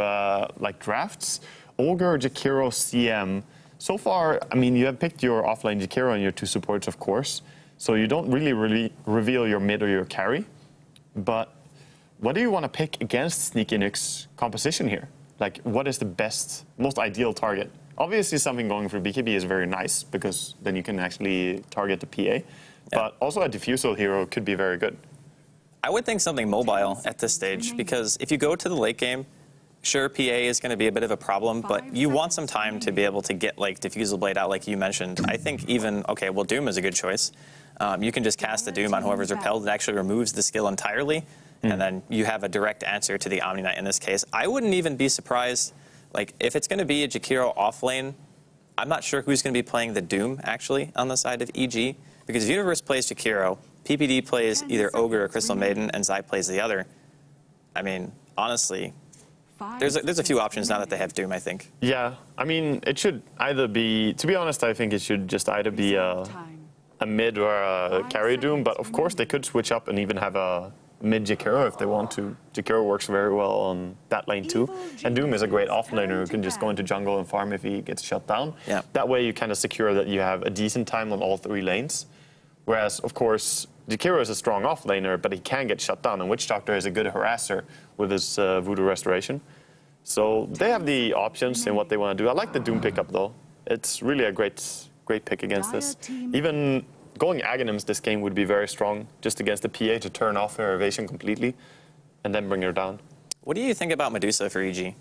like, drafts, Olga or Jakiro CM, so far, I mean, you have picked your offlane Jakiro and your two supports, of course. So you don't really reveal your mid or your carry. But what do you want to pick against Sneaky Nyx composition here? Like, what is the best, most ideal target? Obviously, something going for BKB is very nice, because then you can actually target the PA. Yeah. But also a diffusal hero could be very good. I would think something mobile at this stage, because if you go to the late game, sure, PA is going to be a bit of a problem, but you want some time to be able to get like Diffusal Blade out like you mentioned. I think even, okay, well, Doom is a good choice. You can just cast the Doom on whoever's repelled. It actually removes the skill entirely, and then you have a direct answer to the Omni Knight in this case. I wouldn't even be surprised, like, if it's going to be a Jakiro off lane, I'm not sure who's going to be playing the Doom, actually, on the side of EG, because if Universe plays Jakiro, PPD plays either Ogre or Crystal Maiden, and Zai plays the other. I mean, honestly, there's a few options now that they have Doom, I think. Yeah, I mean, it should either be, to be honest, I think it should just either be a mid or a carry Doom, but of course they could switch up and even have a mid Jakiro if they want to. Jakiro works very well on that lane too, and Doom is a great offlaner who can just go into jungle and farm if he gets shut down. Yeah. That way you kind of secure that you have a decent time on all three lanes, whereas of course Jakiro is a strong offlaner, but he can get shut down, and Witch Doctor is a good harasser with his Voodoo Restoration. So they have the options in what they want to do. I like the Doom pickup though. It's really a great pick against this. Even going Aghanims this game would be very strong, just against the PA to turn off her evasion completely and then bring her down. What do you think about Medusa for EG?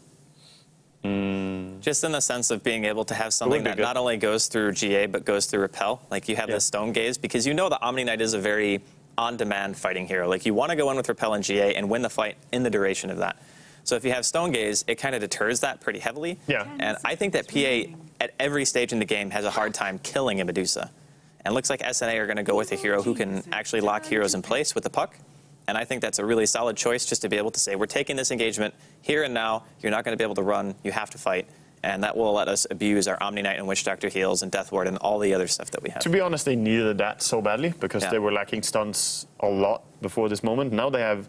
Just in the sense of being able to have something that not only goes through GA but goes through Repel. Like you have the Stone Gaze, because you know the Omni Knight is a very on-demand fighting hero. Like you want to go in with Repel and GA and win the fight in the duration of that. So if you have Stone Gaze, it kind of deters that pretty heavily. Yeah. And I think that PA at every stage in the game has a hard time killing a Medusa. And it looks like SNA are going to go with a hero who can actually lock heroes in place with the puck. And I think that's a really solid choice, just to be able to say, we're taking this engagement here and now. You're not going to be able to run. You have to fight. And that will let us abuse our Omni Knight and Witch Doctor heals and Death Ward and all the other stuff that we have. To be honest, they needed that so badly, because they were lacking stuns a lot before this moment. Now they have,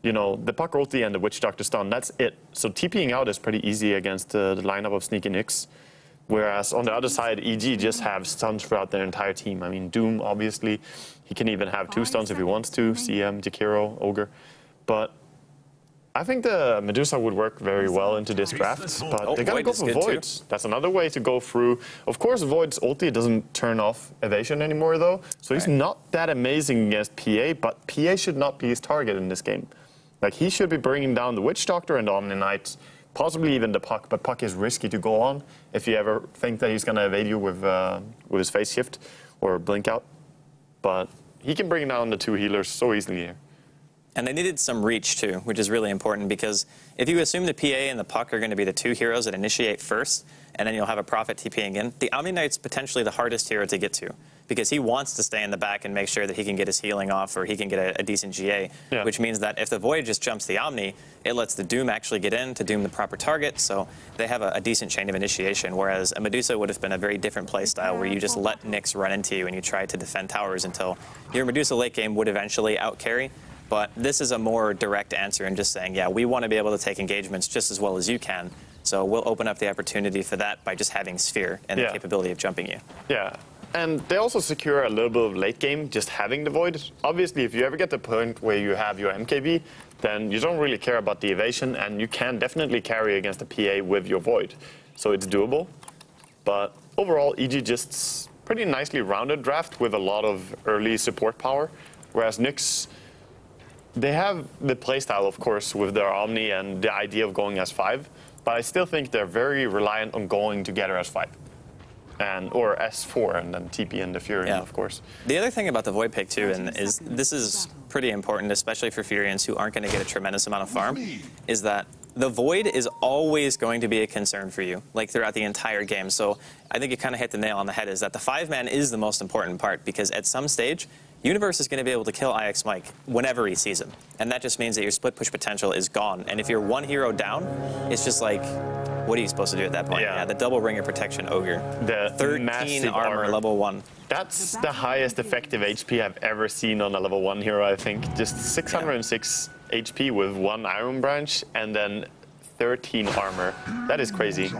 you know, the puck ulti and the Witch Doctor stun. That's it. So TPing out is pretty easy against the lineup of Sneaky Nyx. Whereas on the other side, EG just have stuns throughout their entire team. I mean, Doom, obviously, he can even have 2 stuns if he wants to, CM, Jakiro, Ogre. But I think the Medusa would work very well into this draft, but they're going to go for Voids. That's another way to go through. Of course, Void's ulti doesn't turn off evasion anymore, though, so he's not that amazing against PA, but PA should not be his target in this game. Like, he should be bringing down the Witch Doctor and the Omni Knight, possibly even the puck, but puck is risky to go on if you ever think that he's going to evade you with his phase shift or blink out. But he can bring down the 2 healers so easily here. And they needed some reach, too, which is really important, because if you assume the PA and the puck are going to be the 2 heroes that initiate first, and then you'll have a Prophet TPing in, the Omni Knight's potentially the hardest hero to get to, because he wants to stay in the back and make sure that he can get his healing off, or he can get a decent GA, which means that if the Void just jumps the Omni, it lets the Doom actually get in to doom the proper target, so they have a decent chain of initiation, whereas a Medusa would have been a very different play style, where you just let Nyx run into you and you try to defend towers until your Medusa late game would eventually out-carry. But this is a more direct answer in just saying, yeah, we want to be able to take engagements just as well as you can. So we'll open up the opportunity for that by just having Sphere and the capability of jumping you. Yeah, and they also secure a little bit of late game just having the Void. Obviously, if you ever get to the point where you have your MKB, then you don't really care about the evasion, and you can definitely carry against the PA with your Void. So it's doable. But overall, EG just pretty nicely rounded draft with a lot of early support power, whereas Nyx, they have the playstyle, of course, with their Omni and the idea of going as 5, but I still think they're very reliant on going together as 5. Or S4, and then TP and the Furion, of course. The other thing about the Void pick, too, and is this is pretty important, especially for Furions who aren't going to get a tremendous amount of farm, is that the Void is always going to be a concern for you, like throughout the entire game. So I think you kind of hit the nail on the head, is that the 5-man is the most important part, because at some stage, Universe is going to be able to kill IX Mike whenever he sees him. And that just means that your split push potential is gone. And if you're 1 hero down, it's just like, what are you supposed to do at that point? Yeah, the double ringer protection Ogre. The 13 armor, level 1. That's the highest effective HP I've ever seen on a level 1 hero, I think. Just 606 HP with 1 Iron Branch and then 13 armor. That is crazy.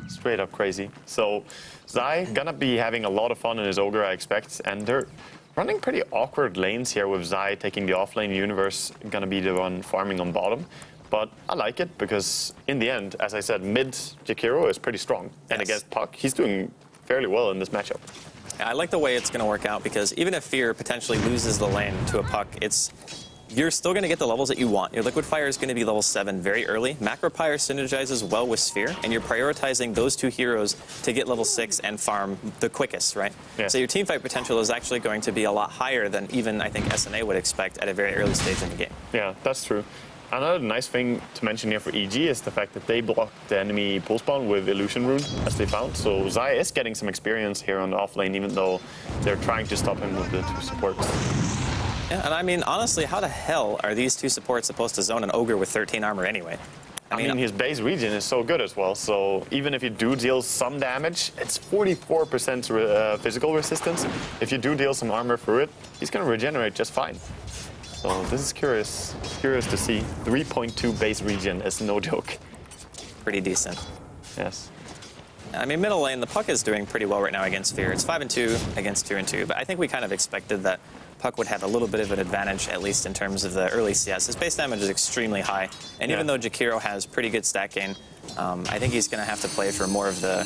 Straight up crazy. So Zai gonna be having a lot of fun in his Ogre, I expect. And they're running pretty awkward lanes here with Zai taking the offlane. Universe gonna be the one farming on bottom. But I like it because in the end, as I said, mid Jakiro is pretty strong. And against Puck, he's doing fairly well in this matchup. I like the way it's going to work out because even if Fear potentially loses the lane to a Puck, you're still going to get the levels that you want. Your Liquid Fire is going to be level 7 very early. Macropyre synergizes well with Sphere, and you're prioritizing those two heroes to get level 6 and farm the quickest, right? Yeah. So your teamfight potential is actually going to be a lot higher than even, I think, SNA would expect at a very early stage in the game. Yeah, that's true. Another nice thing to mention here for EG is the fact that they blocked the enemy pull spawn with Illusion Rune, as they found. So Zai is getting some experience here on the offlane, even though they're trying to stop him with the 2 supports. Yeah, and I mean, honestly, how the hell are these 2 supports supposed to zone an Ogre with 13 armor anyway? I mean, his base region is so good as well, so even if you do deal some damage, it's 44% physical resistance. If you do deal some armor through it, he's going to regenerate just fine. So this is curious to see. 3.2 base region is no joke. Pretty decent. Yes. I mean, middle lane, the Puck is doing pretty well right now against Fear. It's 5-2 against 2-2, but I think we kind of expected that Puck would have a little bit of an advantage, at least in terms of the early CS. His base damage is extremely high, and even though Jakiro has pretty good stat gain, I think he's going to have to play for more of the,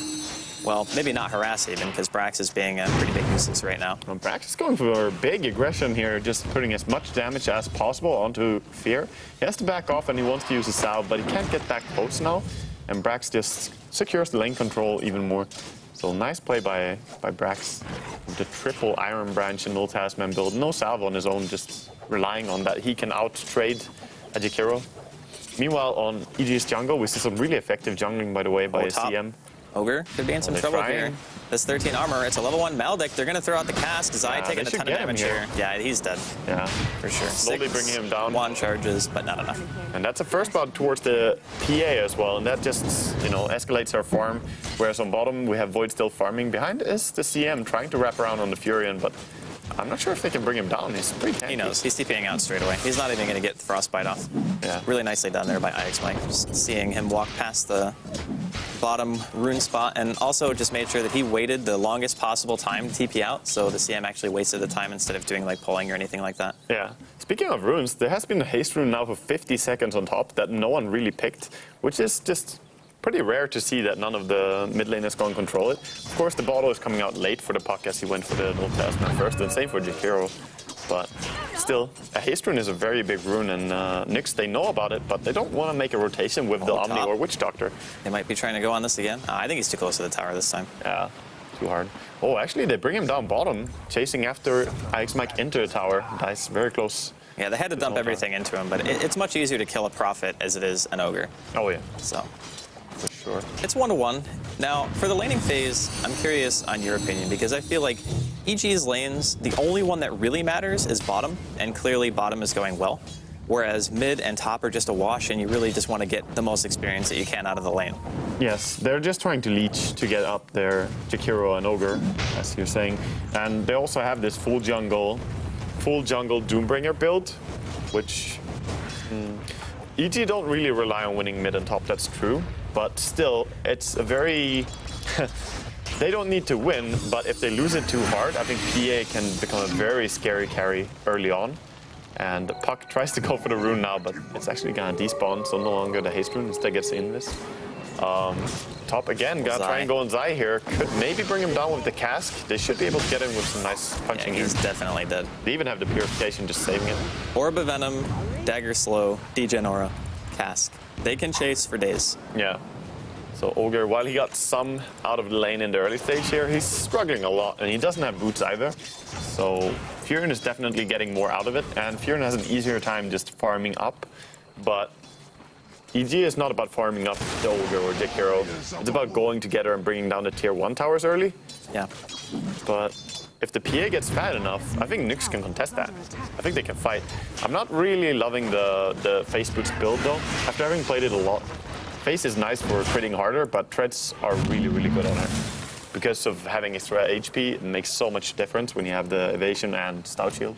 well, maybe not harass even, because Brax is being a pretty big nuisance right now. Well, Brax is going for big aggression here, just putting as much damage as possible onto Fear. He has to back off and he wants to use a salve, but he can't get back close now, and Brax just secures the lane control even more. So nice play by Brax. The triple Iron Branch and Null Tasman build. No salve on his own, just relying on that. He can out-trade a Jakiro. Meanwhile, on EG's jungle, we see some really effective jungling, by the way, by a CM. Ogre could be in some trouble here. This 13 armor, it's a level 1 Maldic. They're going to throw out the cask. Zai taking a ton of damage here. Yeah, he's dead. Yeah, for sure. Slowly bringing him down. 1 charges, but not enough. And that's a first bout towards the PA as well, and that just, you know, escalates our farm. Whereas on bottom, we have Void still farming. Behind is the CM trying to wrap around on the Furion, but I'm not sure if they can bring him down. He's pretty tanky. He knows. He's TPing out straight away. He's not even going to get Frostbite off. Yeah. Really nicely done there by IX Mike. Just seeing him walk past the bottom rune spot, and also just made sure that he waited the longest possible time to TP out, so the CM actually wasted the time instead of doing like pulling or anything like that. Yeah. Speaking of runes, there has been a haste rune now for 50 seconds on top that no one really picked, which is just pretty rare to see that none of the mid laners go and control it. Of course, the bottle is coming out late for the Puck as he went for the Null Tasman first, and same for Jakiro. But still, a haste rune is a very big rune, and Nyx, they know about it, but they don't want to make a rotation with the Omni or Witch Doctor. They might be trying to go on this again. I think he's too close to the tower this time. Yeah, too hard. Oh, actually, they bring him down bottom, chasing after IX Mike into the tower. Dies very close. Yeah, they had to dump everything into him, but it's much easier to kill a Prophet as it is an Ogre. Oh, yeah. So. For sure. It's 1-1. Now, for the laning phase, I'm curious on your opinion, because I feel like EG's lanes, the only one that really matters is bottom, and clearly bottom is going well. Whereas mid and top are just a wash, and you really just want to get the most experience that you can out of the lane. Yes, they're just trying to leech to get up their Jakiro and Ogre, as you're saying. And they also have this full jungle Doombringer build, which EG don't really rely on winning mid and top, that's true. But still, it's a very... They don't need to win, but if they lose it too hard, I think PA can become a very scary carry early on. And Puck tries to go for the rune now, but it's actually gonna despawn, so no longer the haste rune, instead gets the invis. Top again, gotta try and go on Zai here. Could maybe bring him down with the cask. They should be able to get him with some nice punching. Yeah, he's definitely dead. They even have the purification just saving it. Orb of Venom, Dagger Slow, Degen Aura, Cask. They can chase for days. Yeah. So Ogre, while he got some out of the lane in the early stage here, he's struggling a lot, and he doesn't have boots either. So Furion is definitely getting more out of it, and Furion has an easier time just farming up. But EG is not about farming up the Ogre or Jakiro. It's about going together and bringing down the tier 1 towers early. Yeah. But if the PA gets fat enough, I think Nyx can contest that. I think they can fight. I'm not really loving the Face Boots build though, after having played it a lot. Face is nice for critting harder, but treads are really, really good on it. Because of having extra HP, it makes so much difference when you have the evasion and stout shield.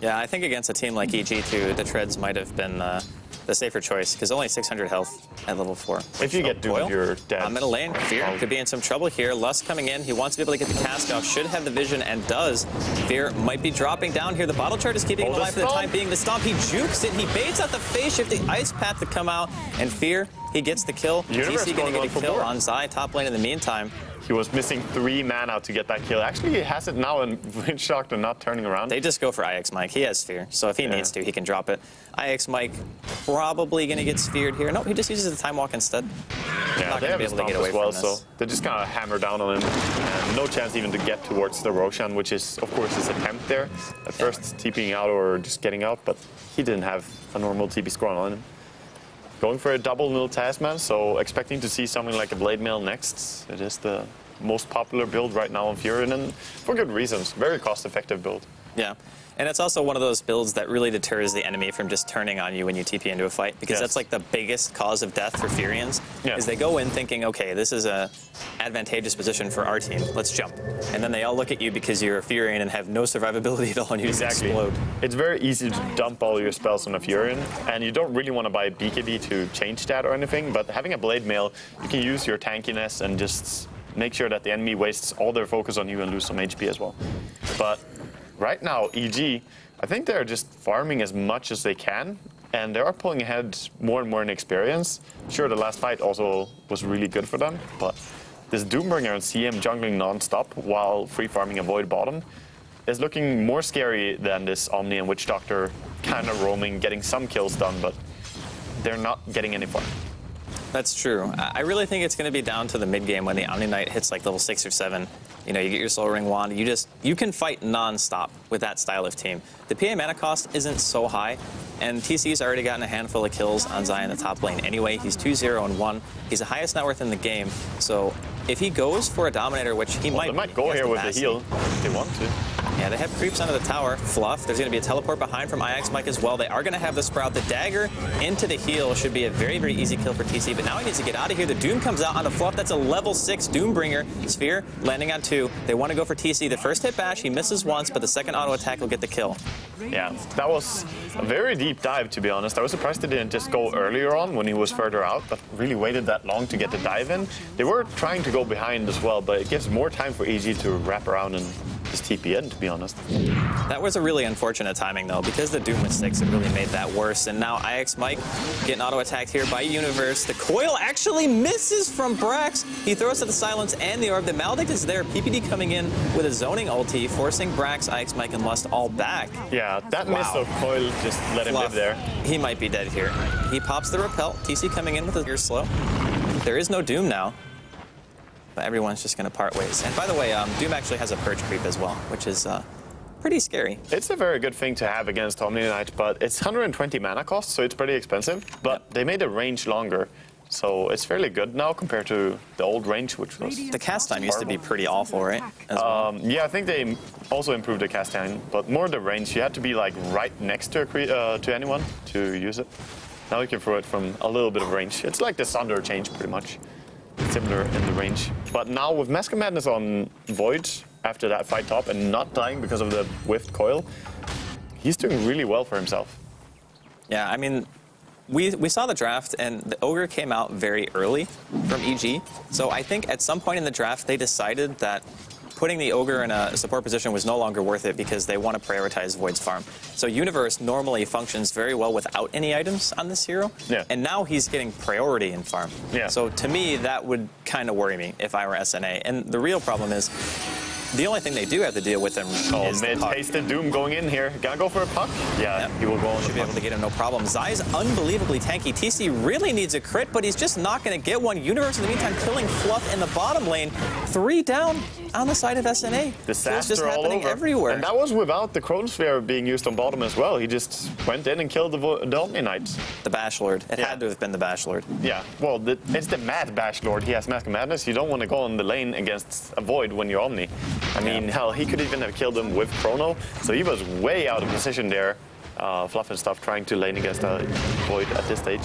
Yeah, I think against a team like EG too, the treads might have been the the safer choice, because only 600 health at level 4. If you get doomed, you're dead. Middle lane, Fear could be in some trouble here. Lust coming in, he wants to be able to get the cast off, should have the vision, and does. Fear might be dropping down here. The bottle chart is keeping him alive for the time being. The stomp, he jukes it, he baits out the phase shift, the ice path to come out, and Fear, he gets the kill. TC gonna get a kill on Zai, top lane in the meantime. He was missing 3 mana to get that kill. Actually, he has it now, and Witch Doctor not turning around. They just go for IX Mike. He has Sphere, so if he needs to, he can drop it. IX Mike probably going to get sphered here. No, he just uses the Time Walk instead. Yeah, not they going to have be a able to stomp get away as well, from so this. they just kind of hammer down on him. And no chance even to get towards the Roshan, which is, of course, his attempt there. At first, TPing out or just getting out, but he didn't have a normal TP score on him. Going for a double nil Tasman, so expecting to see something like a Blade Mail next. It is the most popular build right now on Furion, and for good reasons. Very cost-effective build. Yeah, and it's also one of those builds that really deters the enemy from just turning on you when you TP into a fight, because that's like the biggest cause of death for Furions, is they go in thinking, okay, this is a advantageous position for our team, let's jump. And then they all look at you because you're a Furion and have no survivability at all, and you just explode. It's very easy to dump all your spells on a Furion, and you don't really want to buy BKB to change that or anything, but having a Blade Mail, you can use your tankiness and just make sure that the enemy wastes all their focus on you and lose some HP as well. But right now, EG, I think they're just farming as much as they can, and they are pulling ahead more and more in experience. Sure, the last fight also was really good for them, but this Doombringer and CM jungling non-stop while free farming a Void bottom is looking more scary than this Omni and Witch Doctor kind of roaming, getting some kills done, but they're not getting any far. That's true. I really think it's going to be down to the mid game when the Omni Knight hits like level 6 or 7. You know, you get your Soul Ring wand. You can fight non-stop with that style of team. The PA mana cost isn't so high, and TC's already gotten a handful of kills on Zai in the top lane. Anyway, he's 2-0-1. He's the highest net worth in the game. So if he goes for a Dominator, which he might, they might go here with the heal if they want to. Yeah, they have creeps under the tower. Fluff. There's going to be a teleport behind from IX Mike as well. They are going to have the Sprout. The dagger into the heal should be a very, very easy kill for TC. But now he needs to get out of here. The Doom comes out on the Fluff. That's a level 6 Doombringer. Sphere landing on 2. They want to go for TC. The first hit bash, he misses once, but the second auto attack will get the kill. Yeah, that was a very deep dive, to be honest. I was surprised they didn't just go earlier on when he was further out, but really waited that long to get the dive in. They were trying to go behind as well, but it gives more time for EG to wrap around and just TP in, to be honest. That was a really unfortunate timing, though, because the Doom was 6, it really made that worse. And now IX Mike getting auto-attacked here by Universe. The coil actually misses from Brax. He throws at the Silence and the Orb. The Maledict is there. PPD coming in with a zoning ulti, forcing Brax, IX Mike, and Lust all back. Yeah, that miss of coil just let him live there. He might be dead here. He pops the Repel. TC coming in with a gear slow. There is no Doom now. But everyone's just going to part ways. And by the way, Doom actually has a Purge creep as well, which is pretty scary. It's a very good thing to have against Omni Knight, but it's 120 mana cost, so it's pretty expensive. But they made the range longer, so it's fairly good now compared to the old range, which was... The cast time used to be pretty awful, right? Yeah, I think they also improved the cast time, but more the range. You had to be like right next to anyone to use it. Now you can throw it from a little bit of range. It's like the Sunder change, pretty much. Similar in the range. But now with Mask of Madness on Void, after that fight top and not dying because of the whiffed coil, he's doing really well for himself. Yeah, I mean, we saw the draft, and the Ogre came out very early from EG. So I think at some point in the draft, they decided that putting the Ogre in a support position was no longer worth it because they want to prioritize Void's farm. So Universe normally functions very well without any items on this hero, and now he's getting priority in farm. So to me, that would kind of worry me if I were SNA. And the real problem is, the only thing they do have to deal with him is the puck. Tasted Doom going in here. Gotta go for a puck? Yeah, he will go on. Should be able to get him no problem. Zai's unbelievably tanky. TC really needs a crit, but he's just not going to get one. Universe, in the meantime, killing Fluff in the bottom lane. 3 down on the side of SNA. Disaster it's just all happening over. everywhere. And that was without the Chronosphere being used on bottom as well. He just went in and killed the Omni Knight. The Bash Lord. It had to have been the Bash Lord. Yeah, well, it's the Mad Bash Lord. He has Mask of Madness. You don't want to go on the lane against a Void when you're Omni. I mean, hell, he could even have killed him with Chrono. So he was way out of position there. Fluff and stuff trying to lane against a Void at this stage.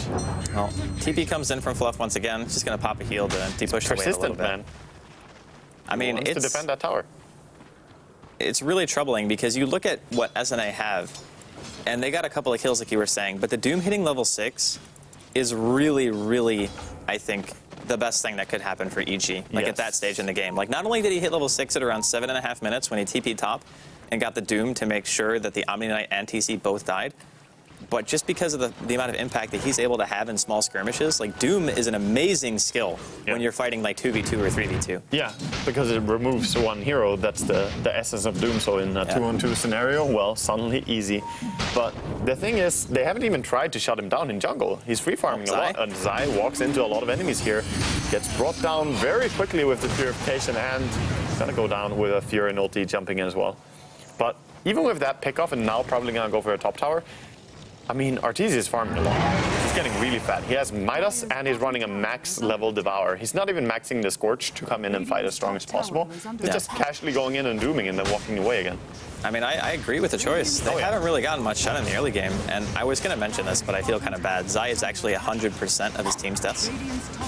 Well, TP comes in from Fluff once again. Just going to pop a heal to push away a little bit. Man. I mean, it's to defend that tower. It's really troubling because you look at what SNA have, and they got a couple of kills like you were saying, but the Doom hitting level 6 is really, really, I think, the best thing that could happen for EG, like at that stage in the game. Like, not only did he hit level 6 at around 7.5 minutes when he TP'd top and got the Doom to make sure that the Omni Knight and TC both died, but just because of the amount of impact that he's able to have in small skirmishes, like Doom is an amazing skill when you're fighting like 2v2 or 3v2. Yeah, because it removes one hero. That's the essence of Doom. So in a 2-on-2 scenario, well, suddenly easy. But the thing is, they haven't even tried to shut him down in jungle. He's free farming a lot, and Zai walks into a lot of enemies here, gets brought down very quickly with the purification, and gonna go down with a Fury and ulti jumping in as well. But even with that pick-off, and now probably gonna go for a top tower, I mean, Arteezy is farming a lot. He's getting really fat. He has Midas, and he's running a max level Devour. He's not even maxing the Scorch to come in and fight as strong as possible. He's just casually going in and dooming and then walking away again. I mean, I agree with the choice. They haven't really gotten much done in the early game, and I was going to mention this, but I feel kind of bad. Zai is actually 100% of his team's deaths.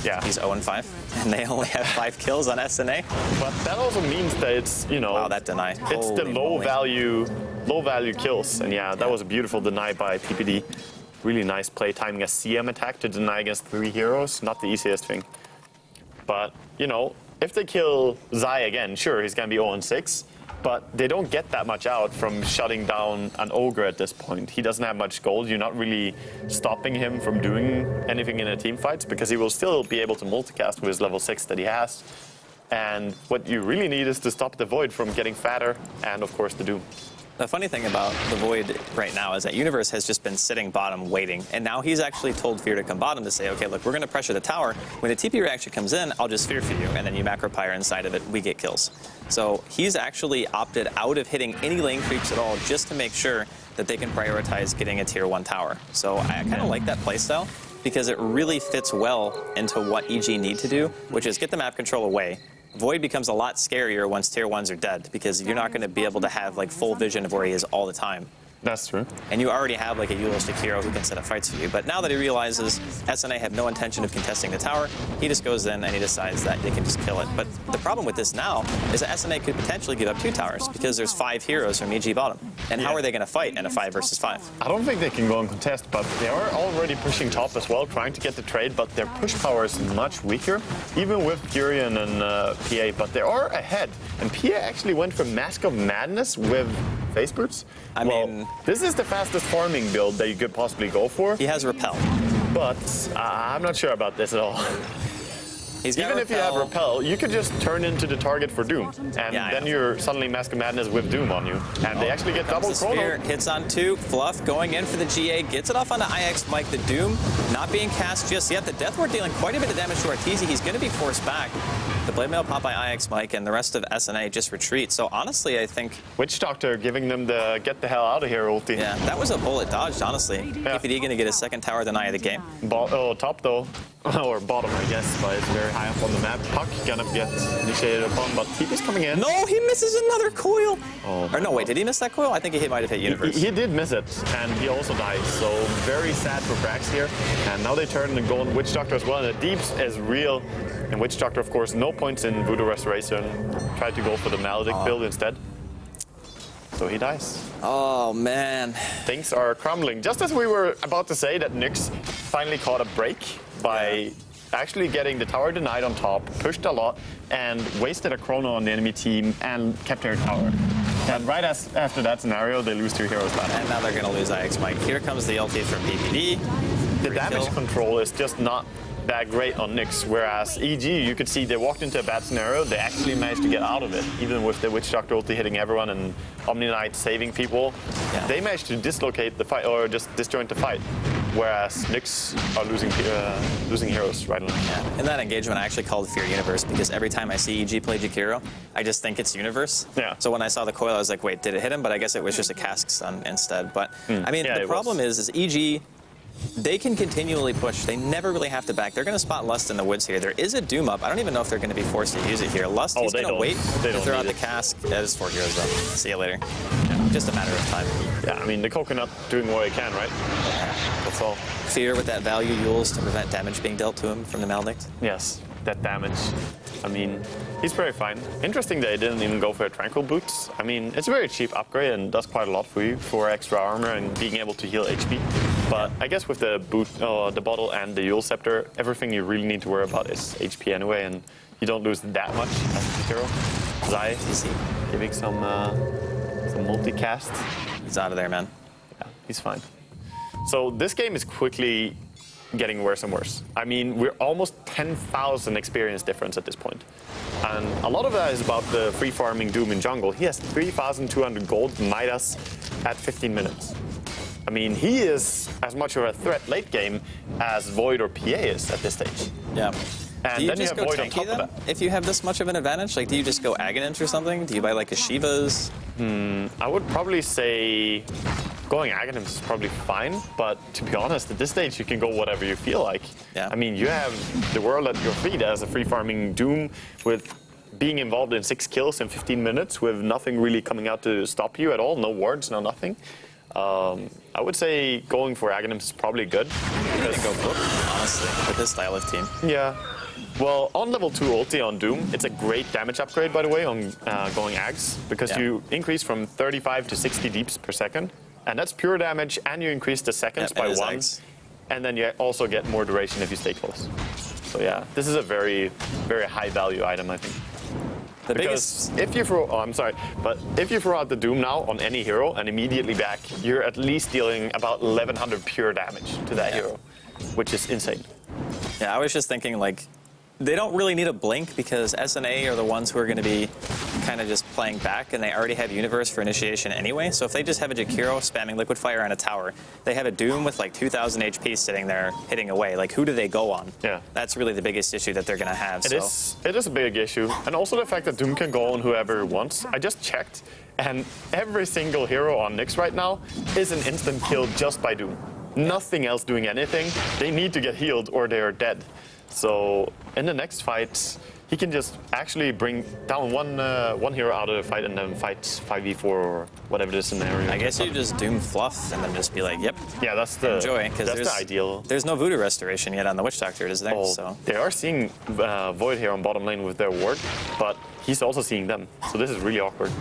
Yeah. He's 0-5, and they only have 5 kills on SNA. But that also means that it's, you know... Wow, that deny. It's the low value kills, and yeah, that was a beautiful deny by PPD. Really nice play, timing a CM attack to deny against 3 heroes. Not the easiest thing. But, you know, if they kill Zai again, sure, he's going to be 0-6. But they don't get that much out from shutting down an Ogre at this point. He doesn't have much gold. You're not really stopping him from doing anything in a team fight because he will still be able to multicast with his level 6 that he has. And what you really need is to stop the Void from getting fatter and, of course, the Doom. The funny thing about the Void right now is that Universe has just been sitting bottom waiting, and now he's actually told Fear to come bottom to say, okay, look, we're going to pressure the tower. When the TP reaction comes in, I'll just Fear for you, and then you macro pyre inside of it, we get kills. So he's actually opted out of hitting any lane creeps at all just to make sure that they can prioritize getting a tier 1 tower. So I kind of like that playstyle because it really fits well into what EG need to do, which is get the map control away. Void becomes a lot scarier once tier 1s are dead because you're not going to be able to have like full vision of where he is all the time. That's true. And you already have like a dualistic hero who can set up fights for you. But now that he realizes SNA have no intention of contesting the tower, he just goes in and he decides that they can just kill it. But the problem with this now is that SNA could potentially give up 2 towers because there's 5 heroes from EG bottom. And how are they going to fight in a 5 versus 5? I don't think they can go and contest, but they are already pushing top as well, trying to get the trade, but their push power is much weaker, even with Furion and PA, but they are ahead. And PA actually went for Mask of Madness with face boots. I mean, this is the fastest farming build that you could possibly go for. He has Repel. But I'm not sure about this at all. Even if you have Repel, you could just turn into the target for Doom. And then you're suddenly Mask of Madness with Doom on you. And they actually get double chrono. Hits on 2. Fluff going in for the GA. Gets it off onto IX Mike. The Doom not being cast just yet. The Death Ward dealing quite a bit of damage to Arteezy. He's going to be forced back. The Blade Mail pop by IX Mike and the rest of SNA just retreat. So honestly, I think... Witch Doctor giving them the get the hell out of here ulti. Yeah, that was a bullet dodged, honestly. Yeah. PPD going to get his 2nd tower deny of the game. Top though. Or bottom, I guess, but it's very high up on the map. Puck gonna get initiated upon, but TP's coming in. No, he misses another coil. Or no, wait, did he miss that coil? I think he might have hit Universe. He did miss it, and he also died. So very sad for Brax here. And now they turn and go on Witch Doctor as well. And the Deeps is real. And Witch Doctor, of course, no points in Voodoo Restoration. Tried to go for the Maledict build instead. So he dies. Oh, man. Things are crumbling. Just as we were about to say that Nyx finally caught a break by actually getting the tower denied on top, pushed a lot, and wasted a chrono on the enemy team and kept their tower. And right after that scenario, they lose 2 heroes left. And now they're going to lose IX Mike. Here comes the ulti from PPD. The damage control is just not that great on Nyx, whereas EG, you could see they walked into a bad scenario, they actually managed to get out of it, even with the Witch Doctor ulti hitting everyone and Omni Knight saving people. Yeah. They managed to dislocate the fight, or just disjoint the fight, whereas Nyx are losing heroes right now. Yeah. In that engagement, I actually called Fear Universe because every time I see EG play Jakiro, I just think it's Universe. Yeah. So when I saw the coil, I was like, wait, did it hit him? But I guess it was just a cask stun instead. But I mean, the problem is EG, they can continually push. They never really have to back. They're going to spot Lust in the woods here. There is a Doom up. I don't even know if they're going to be forced to use it here. Lust, he's going to wait to throw out the cask. That is 4 heroes, though. See you later. Yeah, just a matter of time. Yeah, I mean, the Coconut doing what he can, right? That's all. Fear with that value Yules to prevent damage being dealt to him from the Maledict. Yes, that damage. I mean, he's very fine. Interesting that he didn't even go for a Tranquil Boots. I mean, it's a very cheap upgrade and does quite a lot for you for extra armor and being able to heal HP. But I guess with the boot, the bottle and the Yule Scepter, everything you really need to worry about is HP anyway, and you don't lose that much as a hero. Zai, giving some multicast. He's out of there, man. Yeah, he's fine. So this game is quickly getting worse and worse. I mean, we're almost 10,000 experience difference at this point. And a lot of that is about the free farming Doom in jungle. He has 3,200 gold Midas at 15 minutes. I mean, he is as much of a threat late game as Void or PA is at this stage. Yeah. And do you then just you have go Void on top tanky then? of that. If you have this much of an advantage, like, do you just go Aghanim or something? Do you buy like a Shiva's? I would probably say going Aghanim is probably fine, but to be honest, at this stage you can go whatever you feel like. Yeah. I mean, you have the world at your feet as a free farming Doom with being involved in 6 kills in 15 minutes with nothing really coming out to stop you at all, no wards, no nothing. I would say going for Aghanim is probably good. You can go Book, honestly, with this style of team. Yeah. Well, on level 2 ulti on Doom, it's a great damage upgrade, by the way, on going Ags, because you increase from 35 to 60 deeps per second, and that's pure damage, and you increase the seconds by 1, and then you also get more duration if you stay close. So yeah, this is a very, very high value item, I think. Because if you throw, if you throw out the Doom now on any hero and immediately back, you're at least dealing about 1,100 pure damage to that hero, which is insane. Yeah, I was just thinking, like, they don't really need a blink because SNA are the ones who are going to be kind of just playing back, and they already have Universe for initiation anyway. So if they just have a Jakiro spamming Liquid Fire on a tower, they have a Doom with like 2,000 HP sitting there hitting away. Like, who do they go on? Yeah, that's really the biggest issue that they're going to have. It is a big issue, and also the fact that Doom can go on whoever wants. I just checked, and every single hero on Nyx right now is an instant kill just by Doom. Nothing else doing anything. They need to get healed or they are dead. So in the next fight, he can just actually bring down one hero out of the fight and then fight 5v4 or whatever the scenario. I guess you just Doom fluff and then just be like, yep. Yeah, that's the enjoy, because that's the ideal. There's no Voodoo Restoration yet on the Witch Doctor, is there? Oh, so they are seeing Void here on bottom lane with their ward, but he's also seeing them. So this is really awkward.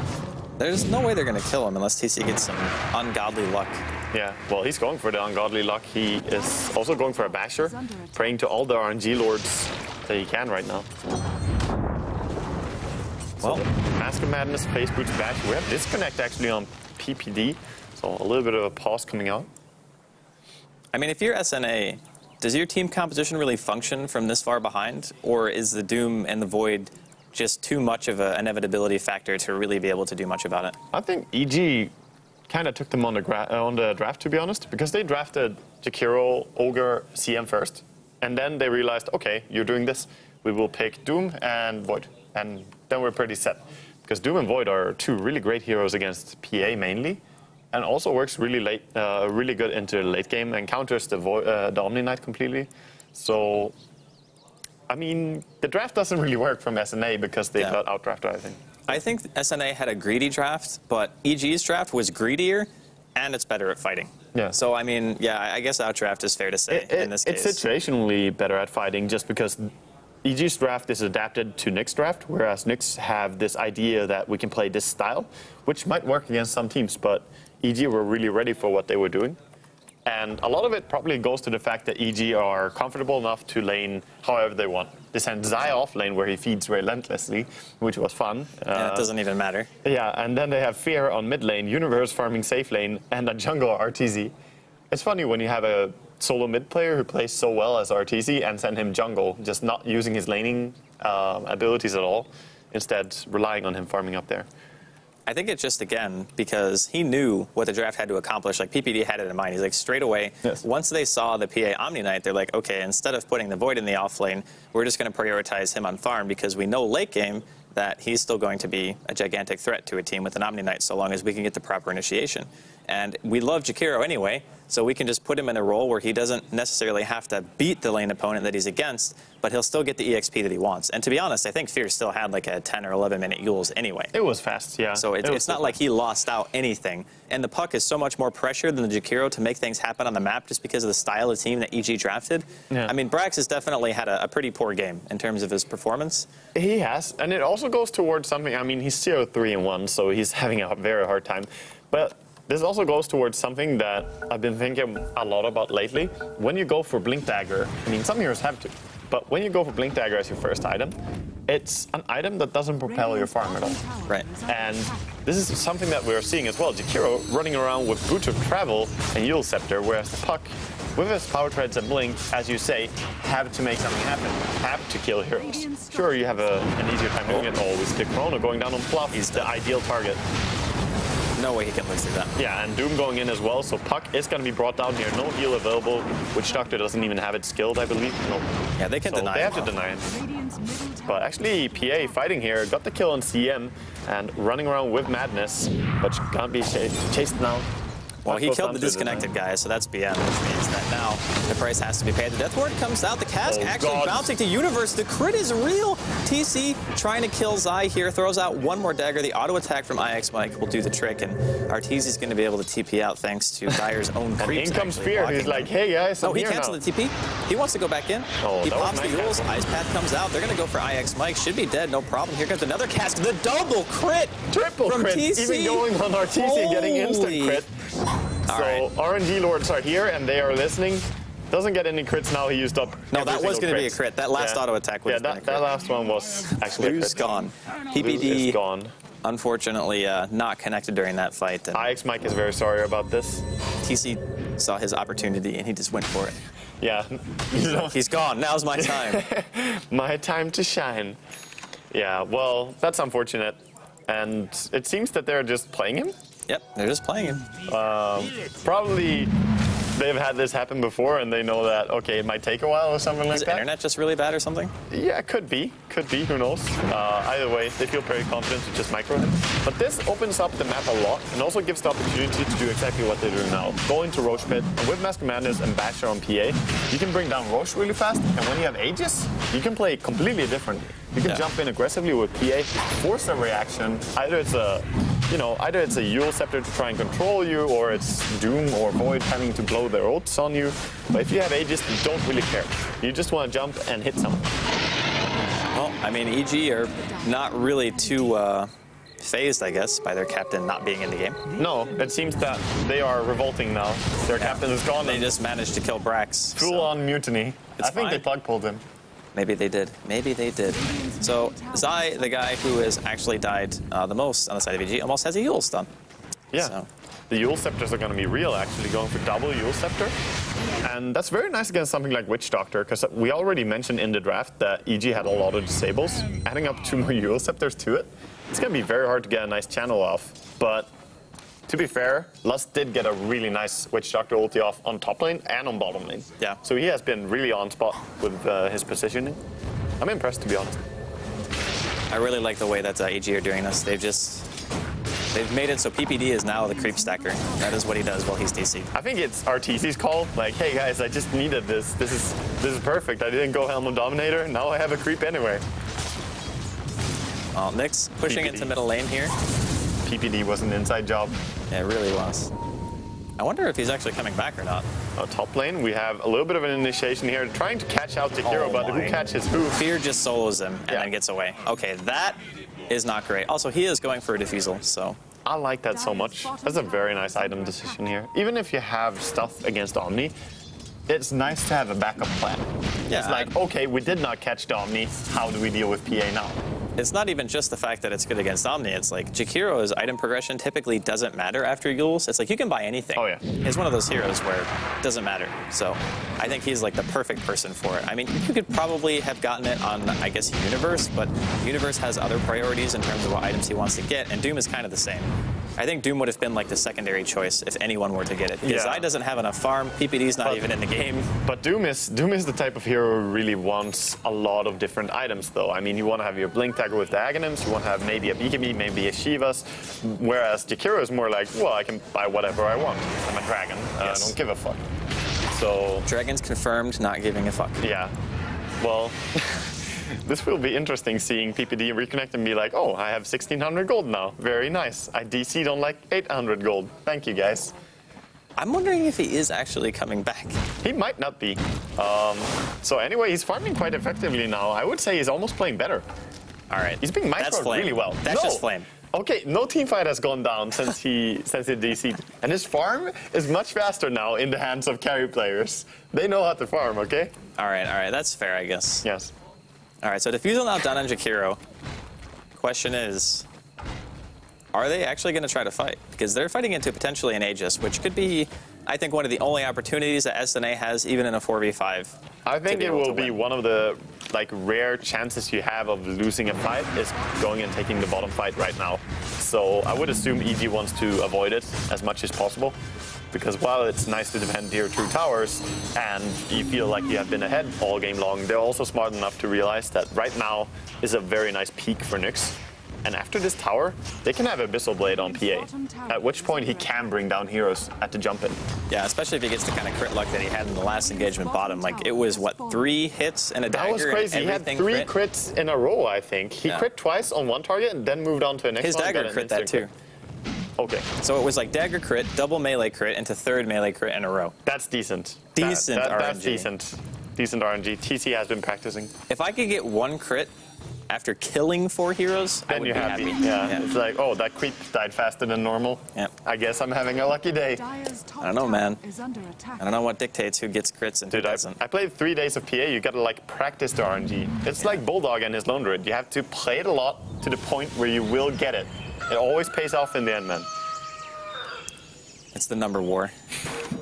There's no way they're going to kill him unless TC gets some ungodly luck. Yeah, well, he's going for the ungodly luck. He is also going for a basher, praying to all the RNG lords that he can right now. Well, so Mask of Madness, Face Boots, bash. We have disconnect actually on PPD, so a little bit of a pause coming out. I mean, if you're SNA, does your team composition really function from this far behind, or is the Doom and the Void just too much of an inevitability factor to really be able to do much about it? I think EG kind of took them on the draft, to be honest, because they drafted Jakiro, Ogre, CM first, and then they realized, okay, you're doing this, we will pick Doom and Void, and then we're pretty set. Because Doom and Void are 2 really great heroes against PA mainly, and also works really really good into the late game and counters the Omni Knight completely. So, I mean, the draft doesn't really work from SNA because they got outdrafted, I think. I think SNA had a greedy draft, but EG's draft was greedier, and it's better at fighting. Yeah. So, I mean, yeah, I guess outdraft is fair to say in this case. It's situationally better at fighting just because EG's draft is adapted to Nyx draft, whereas Nyx have this idea that we can play this style, which might work against some teams, but EG were really ready for what they were doing. And a lot of it probably goes to the fact that EG are comfortable enough to lane however they want. They sent Zai off lane where he feeds relentlessly, which was fun. Yeah, it doesn't even matter. Yeah, and then they have Fear on mid lane, Universe farming safe lane, and a jungle RTZ. It's funny when you have a solo mid player who plays so well as RTZ and send him jungle, just not using his laning abilities at all, instead relying on him farming up there. I think it's just, again, because he knew what the draft had to accomplish. Like, PPD had it in mind. He's like, straight away, once they saw the PA Omni Knight, they're like, okay, instead of putting the Void in the off lane, we're just going to prioritize him on farm because we know late game that he's still going to be a gigantic threat to a team with an Omni Knight so long as we can get the proper initiation. And we love Jakiro anyway, So we can just put him in a role where he doesn't necessarily have to beat the lane opponent that he's against, but he'll still get the EXP that he wants. And to be honest, I think Fierce still had like a 10 or 11 minute Yules anyway. It was fast, yeah. So it's not like he lost out anything. And the puck is so much more pressure than the Jakiro to make things happen on the map just because of the style of team that EG drafted. Yeah. I mean, Brax has definitely had a pretty poor game in terms of his performance. He has, and it also goes towards something. I mean, he's 0-3-1, so he's having a very hard time. But this also goes towards something that I've been thinking a lot about lately. When you go for Blink Dagger, I mean, some heroes have to, but when you go for Blink Dagger as your first item, it's an item that doesn't propel your farm at all. Right. And this is something that we're seeing as well. Jakiro running around with Boots of Travel and Yule Scepter, whereas the Puck, with his Power Treads and Blink, as you say, have to make something happen, have to kill heroes. Sure, you have an easier time doing it always. The Chrono going down on Fluff is the ideal target. No way he can live through that. Yeah, and Doom going in as well, so Puck is going to be brought down here. No heal available, which Doctor doesn't even have it skilled, I believe. No. Yeah, they can deny They him. have to deny him. But actually, PA fighting here, got the kill on CM, and running around with Madness, but can't be chased now. Well, he killed the disconnected guy, so that's BM, which means that now the price has to be paid. The Death Ward comes out, the cask actually bouncing to Universe. The crit is real. TC trying to kill Zai here, throws out one more dagger. The auto attack from IX Mike will do the trick, and Arteezy's going to be able to TP out thanks to Dyer's own creeps. In comes Fear, he's like, hey guys, I'm he here canceled now. the TP. He wants to go back in. Oh, he that was pops the nice Yules. Ice Path comes out. They're going to go for IX Mike. Should be dead, no problem. Here comes another cask. The double crit Triple from crit, TC. even going on Arteezy and getting instant crit. So RNG Lords are here and they are listening. Doesn't get any crits now. He used up. No, that was going to be a crit. That last auto attack would have been a crit. That last one was actually a crit. Lou's gone. Lou PPD is gone. Unfortunately, not connected during that fight. And IX Mike is very sorry about this. TC saw his opportunity and he just went for it. Yeah. He's gone. Now's my time. My time to shine. Yeah. Well, that's unfortunate, and it seems that they're just playing him. Yep, they're just playing him. Probably they've had this happen before and they know that, okay, it might take a while or something like Is that. the internet just really bad or something? Yeah, could be, who knows. Either way, they feel very confident to just micro him. But this opens up the map a lot and also gives the opportunity to do exactly what they're doing now. Go into Roche Pit, and with Mask of Madness and Basher on PA, you can bring down Roche really fast, and when you have Aegis, you can play completely differently. You can jump in aggressively with PA, force a reaction. Either it's a Yule Scepter to try and control you, or it's Doom or Void having to blow their ults on you. But if you have Aegis, you don't really care. You just want to jump and hit someone. Well, I mean, EG are not really too phased, I guess, by their captain not being in the game. No, it seems that they are revolting now. Their captain is gone. They just managed to kill Brax. Full-on mutiny. I think they plug pulled him. Maybe they did. Maybe they did. So Zai, the guy who has actually died the most on the side of EG, almost has a Yule stun. Yeah. So. The Yule Scepters are going to be real, actually, going for double Yule Scepter. And that's very nice against something like Witch Doctor, because we already mentioned in the draft that EG had a lot of disables. Adding up 2 more Yule Scepters to it, it's going to be very hard to get a nice channel off. But to be fair, Lust did get a really nice Witch Doctor ulti off on top lane and on bottom lane. Yeah. So he has been really on spot with his positioning. I'm impressed, to be honest. I really like the way that EG are doing this. They've made it so PPD is now the creep stacker. That is what he does while he's DC. I think it's RTC's call. Like, hey guys, I just needed this. This is perfect. I didn't go Helm of Dominator. Now I have a creep anyway. Nyx pushing PPD. into middle lane here. PPD was an inside job. Yeah, it really was. I wonder if he's actually coming back or not. Top lane, we have a little bit of an initiation here, trying to catch out Jakiro, but who catches who? Fear just solos him and then gets away. Okay, that is not great. Also, he is going for a defusal, so. I like that so much. That's a very nice item decision here. Even if you have stuff against Omni, it's nice to have a backup plan. Yeah, it's like, okay, we did not catch the Omni. How do we deal with PA now? It's not even just the fact that it's good against Omni. It's like Jakiro's item progression typically doesn't matter after Yules. It's like you can buy anything. Oh, yeah. He's one of those heroes where it doesn't matter. So I think he's like the perfect person for it. I mean, you could probably have gotten it on, I guess, Universe, but Universe has other priorities in terms of what items he wants to get, and Doom is kind of the same. I think Doom would have been like the secondary choice if anyone were to get it. Because Zai doesn't have enough farm, PPD's not even in the game. But Doom is the type of hero who really wants a lot of different items, though. I mean, you want to have your Blink Dagger with the Aghanims, you want to have maybe a BKB, maybe a Shivas, whereas Jakiro is more like, well, I can buy whatever I want. I'm a dragon. I don't give a fuck. So Dragon's confirmed, not giving a fuck. Yeah. Well, this will be interesting seeing PPD reconnect and be like, oh, I have 1,600 gold now. Very nice. I DC'd on like 800 gold. Thank you, guys. I'm wondering if he is actually coming back. He might not be. So anyway, he's farming quite effectively now. I would say he's almost playing better. All right. He's being microed really well. That's just Flame. Okay, no teamfight has gone down since he DC'd. And his farm is much faster now in the hands of carry players. They know how to farm, okay? All right, that's fair, I guess. Yes. All right, so Diffusal now done on Jakiro. Question is, are they actually going to try to fight? Because they're fighting into potentially an Aegis, which could be, I think, one of the only opportunities that SNA has, even in a 4v5. I think it will be one of the rare chances you have of losing a fight is going and taking the bottom fight right now. So I would assume EG wants to avoid it as much as possible. Because while it's nice to defend tier 2 towers and you feel like you have been ahead all game long, they're also smart enough to realize that right now is a very nice peak for Nyx. And after this tower, they can have Abyssal Blade on PA, at which point he can bring down heroes at the jump in. Yeah, especially if he gets the kind of crit luck that he had in the last engagement bottom. Like, it was, what, 3 hits and a dagger? That was crazy. He had 3 crits in a row, I think. He crit twice on one target and then moved on to the next one. His dagger crit that too. Okay. So it was like dagger crit, double melee crit, into 3rd melee crit in a row. That's decent. Decent RNG. That's decent. Decent RNG. TC has been practicing. If I could get 1 crit after killing 4 heroes, I would be happy. Yeah. It's like, oh, that creep died faster than normal. Yep. I guess I'm having a lucky day. I don't know, man. I don't know what dictates who gets crits and who doesn't. I played 3 days of PA. You gotta practice the RNG. It's like Bulldog and his Lone Druid. You have to play it a lot to the point where you will get it. It always pays off in the end, man. It's the number war.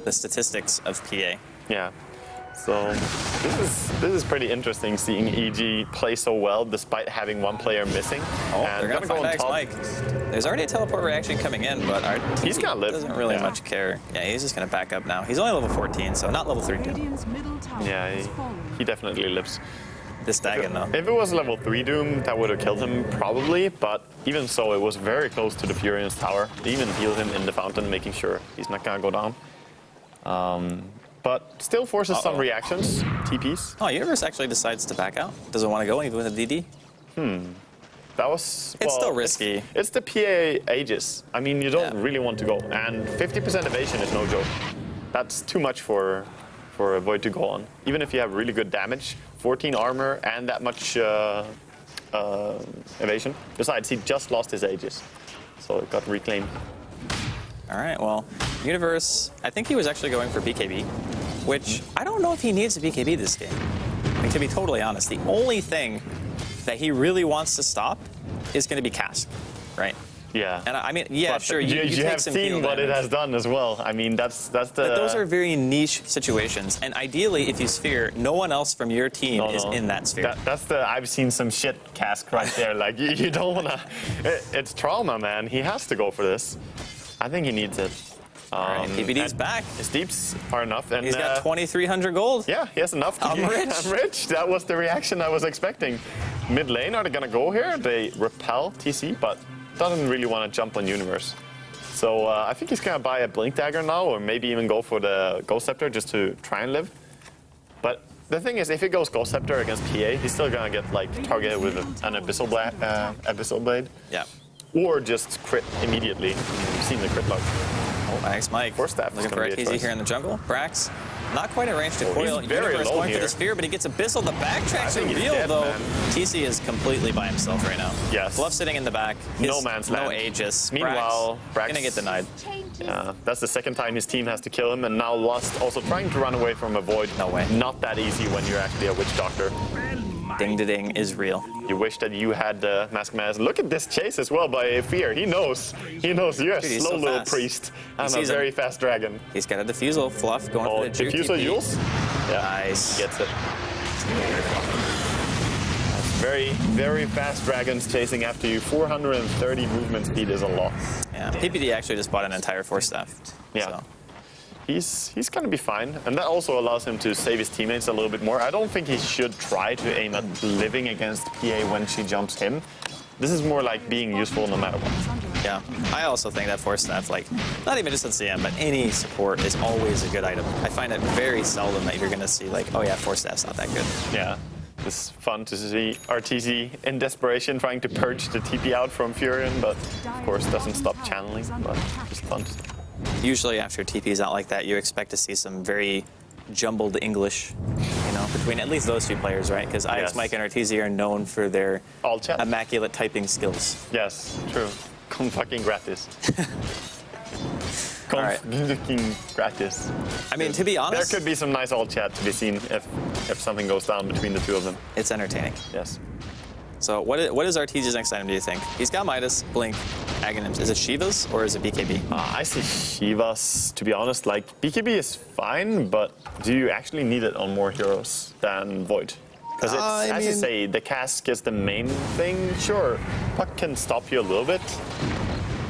The statistics of PA. Yeah. So this is pretty interesting seeing EG play so well despite having 1 player missing. Oh, they're gonna find X Mike. There's already a teleport reaction coming in, but our he's gonna live. Doesn't really much care. Yeah, he's just gonna back up now. He's only level 14, so not level 3 Doom. Yeah, he definitely lives. This Dagon, though. If it was level 3 Doom, that would have killed him probably, but even so, it was very close to the Furious Tower. They even healed him in the fountain, making sure he's not gonna go down. But still forces some reactions, TPs. Oh, Universe actually decides to back out. Doesn't want to go even with a DD. That was... It's still risky. It's the PA Aegis. I mean, you don't really want to go. And 50% evasion is no joke. That's too much for a Void to go on. Even if you have really good damage, 14 armor and that much evasion. Besides, he just lost his Aegis. So it got reclaimed. All right, well, Universe, I think he was actually going for BKB, which I don't know if he needs a BKB this game. And to be totally honest, the only thing that he really wants to stop is going to be Cask, right? Yeah. And I mean, yeah, sure, you have seen what it has done as well. I mean, that's the... But those are very niche situations. And ideally, if you sphere, no one else from your team is in that sphere. That's the I've seen some shit Cask right there. Like, you don't want to... It's trauma, man. He has to go for this. I think he needs it. All right, PPD's back. His deeps are enough. And he's got 2,300 gold. Yeah, he has enough. I'm rich. I'm rich. That was the reaction I was expecting. Mid lane, are they going to go here? They repel TC, but doesn't really want to jump on Universe. So I think he's going to buy a Blink Dagger now, or maybe even go for the Ghost Scepter just to try and live. But the thing is, if he goes Ghost Scepter against PA, he's still going to get targeted with an Abyssal Blade. Yeah. Or just crit immediately. You've seen the crit luck. Oh, thanks, Mike. Force Staff looking for a KZ here in the jungle. Brax, not quite at range to coil. He's very Universe low going here. for the sphere, but he gets Abyssal. The backtrack's revealed, though. Man. TC is completely by himself right now. Yes. Bluff sitting in the back. No man's land. No Aegis. Meanwhile, Brax gonna get denied. That's the second time his team has to kill him, and now Lust also trying to run away from a Void. No way. Not that easy when you're actually a Witch Doctor. Ding-da-ding is real. You wish that you had the Mask Mask. Look at this chase as well by Fear. He knows. He knows you're a slow little priest. I'm a very fast dragon. He's got a Diffusal. Fluff going for the juke Diffusal TP. Yules? Yeah, nice. Gets it. Very, very fast dragons chasing after you. 430 movement speed is a lot. Yeah, PPD actually just bought an entire Force Staff. Yeah. So. He's going to be fine. And that also allows him to save his teammates a little bit more. I don't think he should try to aim at living against PA when she jumps him. This is more like being useful no matter what. Yeah, I also think that Force Staff, like, not even just in CM, but any support is always a good item. I find it very seldom that you're going to see, like, oh yeah, Force Staff's not that good. Yeah, it's fun to see RTZ in desperation trying to purge the TP out from Furion, but of course doesn't stop channeling, but just fun to see. Usually after TP's out like that, you expect to see some very jumbled English, you know, between at least those two players, right? Because IX, Mike, and RTZ are known for their immaculate typing skills. Yes, true. Con fucking gratis. Right. Fucking gratis. I mean, to be honest, there could be some nice alt chat to be seen if something goes down between the two of them. It's entertaining. Yes. So what is RTZ's next item, do you think? He's got Midas, Blink, Aghanims. Is it Shiva's or is it BKB? I see Shiva's, to be honest. Like, BKB is fine, but do you actually need it on more heroes than Void? Because it's, as you say, the cask is the main thing. Sure, Puck can stop you a little bit,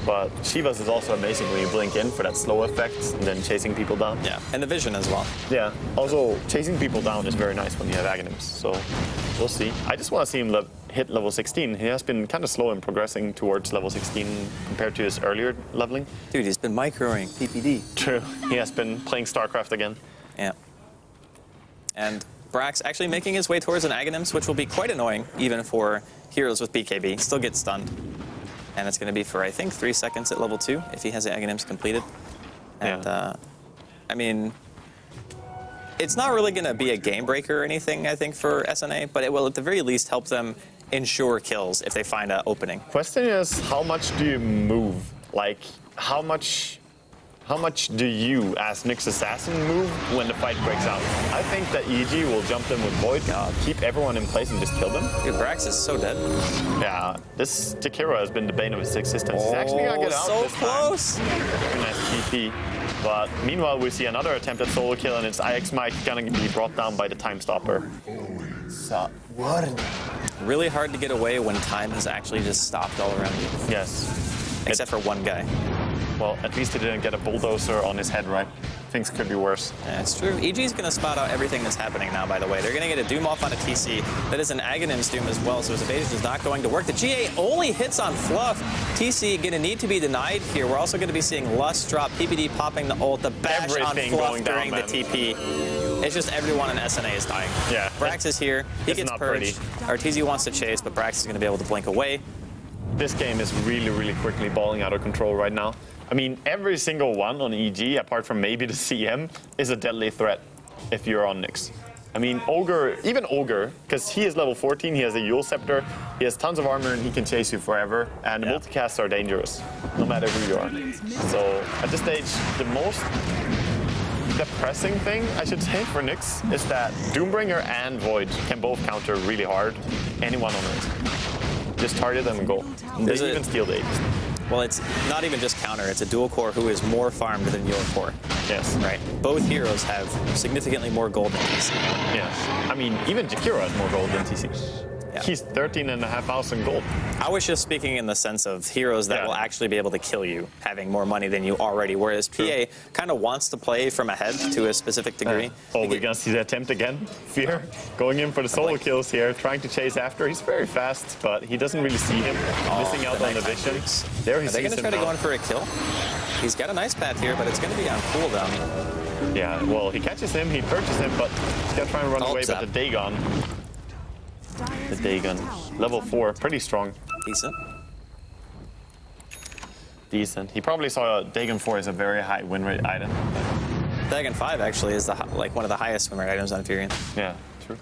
but Shiva's is also amazing when you blink in for that slow effect and then chasing people down. Yeah, and the vision as well. Yeah, also chasing people down is very nice when you have Aghanims, so we'll see. I just want to see him hit level 16. He has been kind of slow in progressing towards level 16 compared to his earlier leveling. Dude, he's been microing PPD. True, he has been playing StarCraft again. Yeah. And Brax actually making his way towards an Aghanims, which will be quite annoying, even for heroes with BKB. Still gets stunned. And it's going to be for, I think, 3 seconds at level 2 if he has the Aghanims completed. And, I mean, it's not really going to be a game breaker or anything, I think, for SNA, but it will at the very least help them ensure kills if they find an opening. Question is, how much do you move? Like, how much do you, as Nyx Assassin, move when the fight breaks out? I think that EG will jump them with Void, keep everyone in place and just kill them. Dude, Brax is so dead. Yeah, this Takiro has been the bane of his existence. He's actually gonna get out so this close. time. Very nice TP. But meanwhile, we see another attempt at solo kill, and it's IX Mike gonna be brought down by the time stopper. So, really hard to get away when time has actually just stopped all around you. Yes. Except for one guy. Well, at least he didn't get a bulldozer on his head, right? Things could be worse. Yeah, it's true. EG's going to spot out everything that's happening now, by the way. They're going to get a Doom off on a TC. That is an Aghanims Doom as well, so his evasion is not going to work. The GA only hits on Fluff. TC going to need to be denied here. We're also going to be seeing Lust drop, PPD popping the ult, the bash everything on Fluff going during down, the TP. It's just everyone in SNA is dying. Yeah. Brax is here. He gets purged. RTZ wants to chase, but Brax is going to be able to blink away. This game is really, really quickly balling out of control right now. I mean, every single one on EG, apart from maybe the CM, is a deadly threat if you're on Nyx. I mean, Ogre, even Ogre, because he is level 14, he has a Yule Scepter, he has tons of armor, and he can chase you forever. And the multicasts are dangerous, no matter who you are. So, at this stage, the most depressing thing, I should say, for Nyx is that Doombringer and Void can both counter really hard anyone on it. Just target them and go. And they even steal the Aegis. Well, it's not even just counter. It's a dual core who is more farmed than your core. Yes. Right. Both heroes have significantly more gold than TC. Yeah. I mean, even Jakiro has more gold than TC. Yeah. He's 13,500 gold. I was just speaking in the sense of heroes that will actually be able to kill you, having more money than you already, whereas PA kind of wants to play from ahead to a specific degree. Oh, we're going to see the attempt again. Fear going in for the solo kills here, trying to chase after. He's very fast, but he doesn't really see him, missing out on the vision. There he sees him. Are they going to try to go in for a kill? He's got a nice path here, but it's going to be on cooldown. Yeah, well, he catches him, he purges him, but he's going to try and run away, but the Dagon. The Dagon. Level 4, pretty strong. Decent. Decent. He probably saw Dagon 4 as a very high win rate item. Dagon 5 actually is like one of the highest win rate items on Furion. Yeah, true.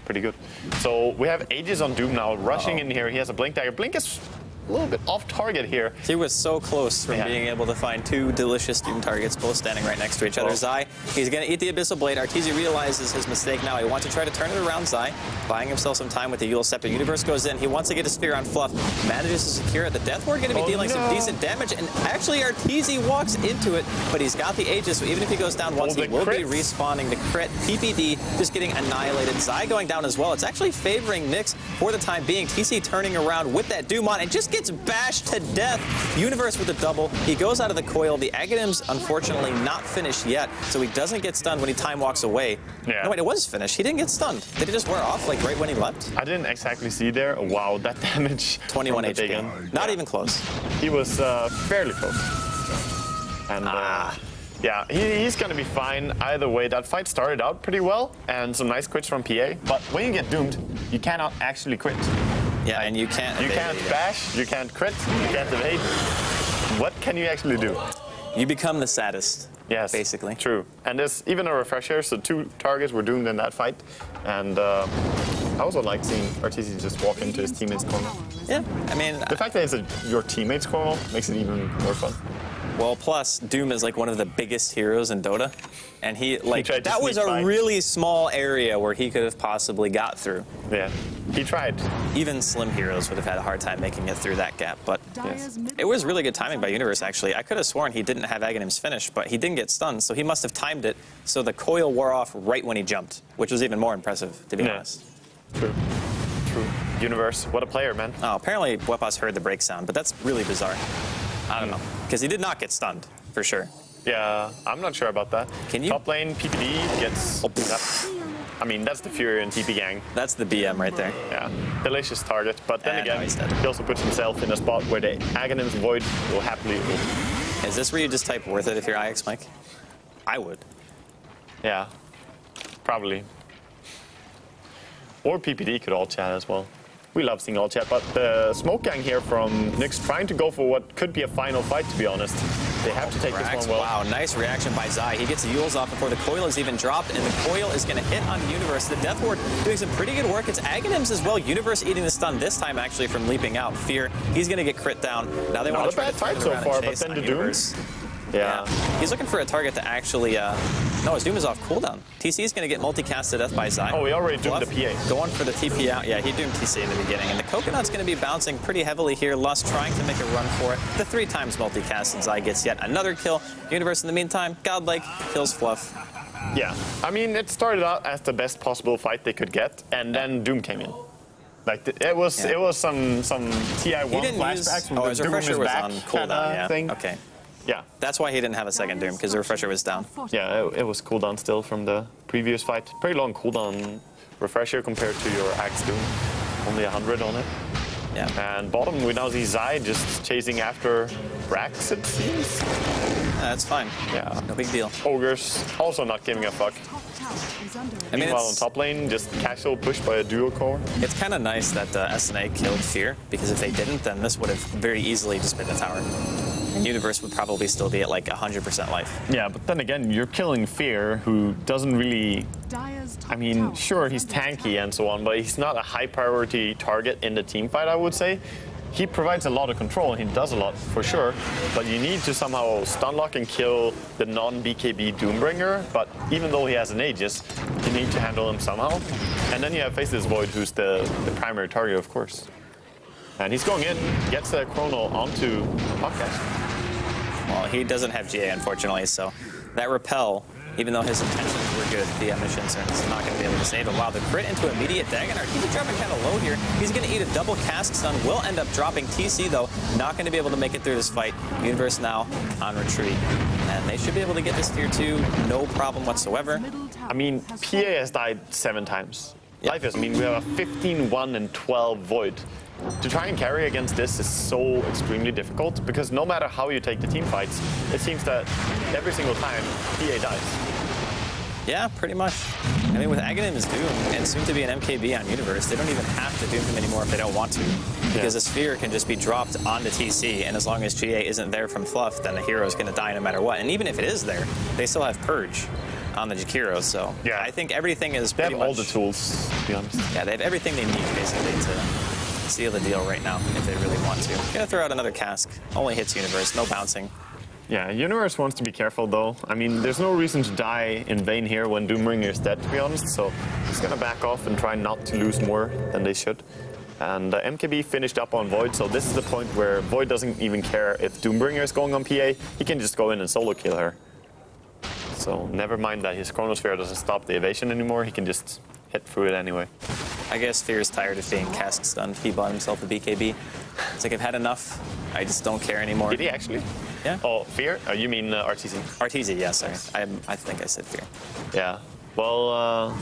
Pretty good. So we have Aegis on Doom now, rushing in here. He has a Blink Dagger. Blink is a little bit off target here. He was so close from being able to find two delicious Doom targets, both standing right next to each other. Zai, he's going to eat the Abyssal Blade. RTZ realizes his mistake now. He wants to try to turn it around Zai, buying himself some time with the Yule Scepter. Universe goes in. He wants to get a spear on Fluff. Manages to secure it. The Death Ward going to be dealing some decent damage. And actually, RTZ walks into it, but he's got the Aegis, so even if he goes down once, he will be respawning. The crit, PPD just getting annihilated. Zai going down as well. It's actually favoring Nyx for the time being. TC turning around with that Doom on and just gets bashed to death. Universe with a double. He goes out of the coil. The Aghanims, unfortunately, not finished yet, so he doesn't get stunned when he time walks away. Yeah. No, wait, it was finished. He didn't get stunned. Did it just wear off, like, right when he left? I didn't exactly see there. Wow, that damage. 21 from the HP. Dagon. Not even close. He was fairly close. And yeah, he's going to be fine either way. That fight started out pretty well, and some nice crits from PA. But when you get doomed, you cannot actually crit. Yeah, and you can't. You can't bash, you can't crit, you can't evade. What can you actually do? You become the saddest. Yes, basically. True. And there's even a refresher, so 2 targets were doomed in that fight. And I also like seeing RTC just walk into his teammate's corner. Yeah, I mean... The fact that it's your teammate's corner makes it even more fun. Well, plus, Doom is like one of the biggest heroes in Dota. And that was a really small area where he could have possibly got through. Yeah, he tried. Even slim heroes would have had a hard time making it through that gap. But yes. It was really good timing by Universe, actually. I could have sworn he didn't have Aghanims finished, but he didn't get stunned, so he must have timed it so the coil wore off right when he jumped, which was even more impressive, to be honest. True. Universe, what a player, man. Oh, apparently Wepas heard the break sound, but that's really bizarre. I don't know, because he did not get stunned, for sure. Yeah, I'm not sure about that. Can you? Top lane, PPD gets... I mean, that's the Fury and TP gang. That's the BM right there. Yeah, delicious target. But then And again, he also puts himself in a spot where the Aghanim's Void will happily ult. Is this where you just type worth it if you're IX Mike? I would. Yeah, probably. Or PPD could all chat as well. We love seeing all chat, but the smoke gang here from Nyx trying to go for what could be a final fight, to be honest. They have to take this one well. Wow, nice reaction by Zai. He gets the Yules off before the coil is even dropped, and the coil is going to hit on Universe. The Death Ward doing some pretty good work. It's Aghanims as well. Universe eating the stun this time, actually, from leaping out. Fear, he's going to get crit down. Now they want to try to turn it around and chase on Universe. Yeah. He's looking for a target to actually... no, his Doom is off cooldown. TC is going to get multicast to death by Zai. Oh, he already doomed the PA. Going for the TP out. Yeah, he doomed TC in the beginning. And the Coconut's going to be bouncing pretty heavily here. Lust trying to make a run for it. The 3 times multicast, and Zai gets yet another kill. Universe, in the meantime, godlike, kills Fluff. Yeah. I mean, it started out as the best possible fight they could get, and then Doom came in. Like, it was some TI1 flashbacks from the his Doom refresher is was back on cooldown, thing. Okay. Yeah. That's why he didn't have a second Doom, because the refresher was down. Yeah, it was cooldown still from the previous fight. Pretty long cooldown refresher compared to your Axe Doom. Only 100 on it. Yeah. And bottom, we now see Zai just chasing after Brax, it seems. That's fine. Yeah. No big deal. Ogres also not giving a fuck. Meanwhile, on top lane, just casual push by a duo core. It's kind of nice that SNA killed Fear, because if they didn't, then this would have very easily just been the tower. And Universe would probably still be at like 100% life. Yeah, but then again, you're killing Fear, who doesn't really... I mean, sure, he's tanky and so on, but he's not a high priority target in the team fight, I would say. He provides a lot of control, and he does a lot, for sure. But you need to somehow stunlock and kill the non-BKB Doombringer. But even though he has an Aegis, you need to handle him somehow. And then you have Faceless Void, who's the primary target, of course. And he's going in, gets a Chrono onto the podcast. Well, he doesn't have GA, unfortunately, so that repel, even though his intentions were good, the Mission Sins not going to be able to save it. Wow, the crit into immediate Dagon. He's dropping kind of low here. He's going to eat a double cask stun. Will end up dropping TC, though. Not going to be able to make it through this fight. Universe now on retreat. And they should be able to get this tier 2, no problem whatsoever. I mean, PA has died 7 times. Yep. Life is, I mean, we have a 15, 1, and 12 Void. To try and carry against this is so extremely difficult, because no matter how you take the team fights, it seems that every single time PA dies. Yeah, pretty much. I mean, with Aghanim's Doom, and soon to be an MKB on Universe, they don't even have to Doom him anymore if they don't want to. Because the Sphere can just be dropped onto TC, and as long as GA isn't there from Fluff, then the hero is going to die no matter what. And even if it is there, they still have Purge on the Jakiro, so yeah. I think everything is pretty much... They have all the tools, to be honest. Yeah, they have everything they need, basically, to seal the deal right now, if they really want to. Gonna throw out another cask. Only hits Universe, no bouncing. Yeah, Universe wants to be careful, though. I mean, there's no reason to die in vain here when Doombringer is dead, to be honest, so he's gonna back off and try not to lose more than they should. And MKB finished up on Void, so this is the point where Void doesn't even care if Doombringer is going on PA. He can just go in and solo kill her. So never mind that his Chronosphere doesn't stop the evasion anymore, he can just hit through it anyway. I guess Fear is tired of being cask stunned. He bought himself a BKB. It's like I've had enough. I just don't care anymore. Did he actually? Yeah. Oh, Fear? Oh, you mean RTZ? RTZ, yeah, sorry. I think I said Fear. Yeah. Well,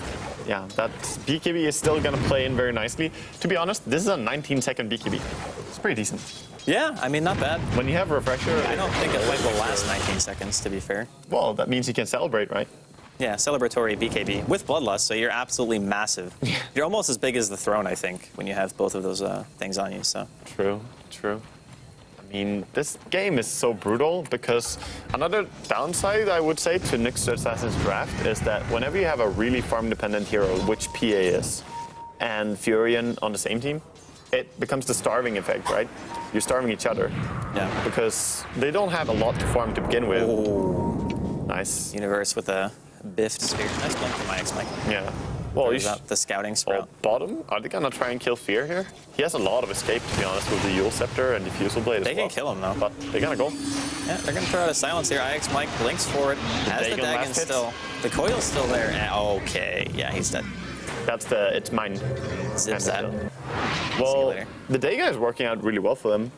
yeah, that BKB is still going to play in very nicely. To be honest, this is a 19-second BKB. It's pretty decent. Yeah, I mean, not bad. When you have Refresher... I don't think a fight will last 19 seconds, to be fair. Well, that means you can celebrate, right? Yeah, celebratory BKB with Bloodlust, so you're absolutely massive. You're almost as big as the throne, I think, when you have both of those things on you. So True, true. I mean, this game is so brutal because another downside, I would say, to Nick's Assassin's Draft is that whenever you have a really farm-dependent hero, which PA is, and Furion on the same team, it becomes the starving effect, right? You're starving each other. yeah, Because they don't have a lot to farm to begin with. Ooh. Nice. Universe with a biffed sphere. Nice blink from my X-Mike. Yeah. Well, you should... The scouting sprout. Bottom? Are they gonna try and kill Fear here? He has a lot of escape, to be honest, with the Yule Scepter and Diffusal Blade as well. They can kill him, though. But they're gonna go. Yeah, they're gonna throw out a silence here. IX Mike blinks forward. Has the Dagon still. The coil's still there. Okay, yeah, he's dead. That's the... It's mine. Zips that. Well, the Dagon is working out really well for them.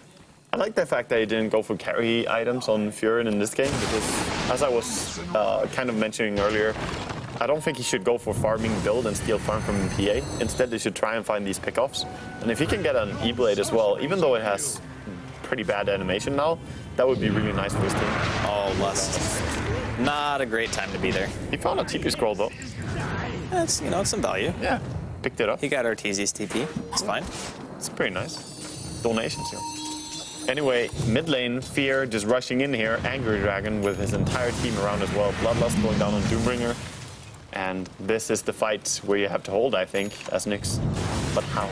I like the fact that he didn't go for carry items on Furion in this game because, as I was kind of mentioning earlier, I don't think he should go for farming build and steal farm from PA. Instead, they should try and find these pickoffs. And if he can get an E-Blade as well, even though it has pretty bad animation now, that would be really nice for his team. Oh, Lust. Not a great time to be there. He found a TP scroll though. That's, you know, it's some value. Yeah, picked it up. He got Arteezy's TP. It's fine. It's pretty nice. Donations here. Anyway, mid lane, Fear just rushing in here. Angry Dragon with his entire team around as well. Bloodlust going down on Doombringer. And this is the fight where you have to hold, I think, as Nyx. But how?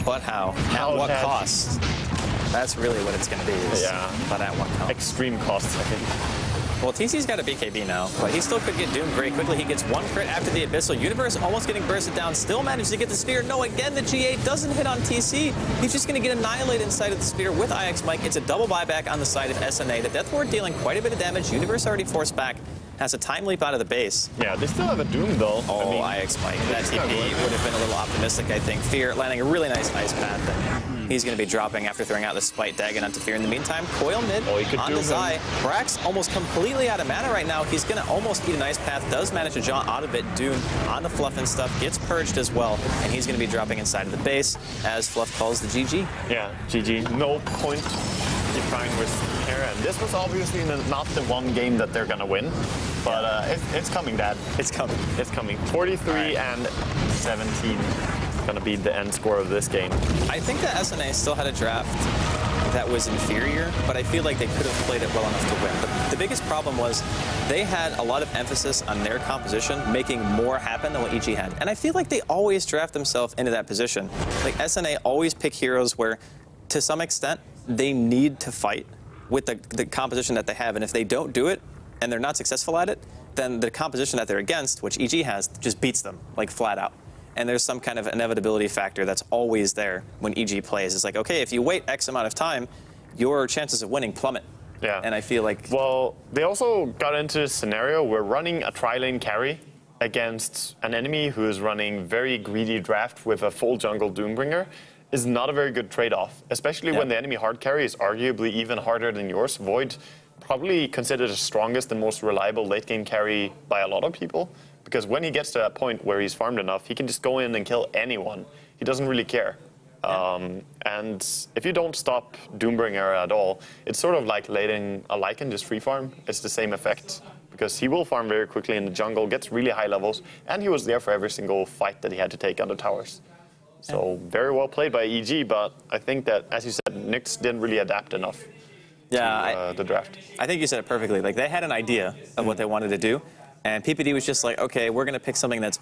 But how? At what cost? That's really what it's going to be. Yeah. But at what cost? Extreme costs, I think. Well, TC's got a BKB now, but he still could get doomed very quickly. He gets one crit after the Abyssal. Universe almost getting bursted down, still manages to get the Sphere. No, again, the G8 doesn't hit on TC. He's just going to get annihilated inside of the Sphere with IX Mike. It's a double buyback on the side of SNA. The Death Ward dealing quite a bit of damage. Universe already forced back. Has a time leap out of the base. Yeah, they still have a Doom, though. Oh, I mean, IX Mike. That TP would have been a little optimistic, I think. Fear landing a really nice ice path. And he's going to be dropping after throwing out the Spite Dagon onto Fear. In the meantime, Coil mid onto Zai. Brax almost completely out of mana right now. He's going to almost eat an ice path. Does manage to jaunt out of it. Doom on the Fluff and stuff. Gets purged as well. And he's going to be dropping inside of the base as Fluff calls the GG. Yeah, GG. No point trying with here. And this was obviously not the one game that they're going to win. But it's coming, Dad. It's coming. It's coming. 43 and 17 going to be the end score of this game. I think that SNA still had a draft that was inferior, but I feel like they could have played it well enough to win. But the biggest problem was they had a lot of emphasis on their composition, making more happen than what EG had. And I feel like they always draft themselves into that position. Like SNA always pick heroes where, to some extent, they need to fight with the composition that they have. And if they don't do it, and they're not successful at it, then the composition that they're against, which EG has, just beats them, like flat out. And there's some kind of inevitability factor that's always there when EG plays. It's like, okay, if you wait X amount of time, your chances of winning plummet. Yeah. And I feel like... Well, they also got into a scenario where running a tri-lane carry against an enemy who is running very greedy draft with a full jungle Doombringer is not a very good trade-off, especially when the enemy hard carry is arguably even harder than yours. Void probably considered the strongest and most reliable late-game carry by a lot of people, because when he gets to that point where he's farmed enough, he can just go in and kill anyone. He doesn't really care. And if you don't stop Doombringer at all, it's sort of like letting a Lycan just free farm. It's the same effect, because he will farm very quickly in the jungle, gets really high levels, and he was there for every single fight that he had to take on the towers. So very well played by EG, but I think that, as you said, Nyx didn't really adapt enough to the draft. I think you said it perfectly. Like, they had an idea of what they wanted to do, and PPD was just like, okay, we're going to pick something that's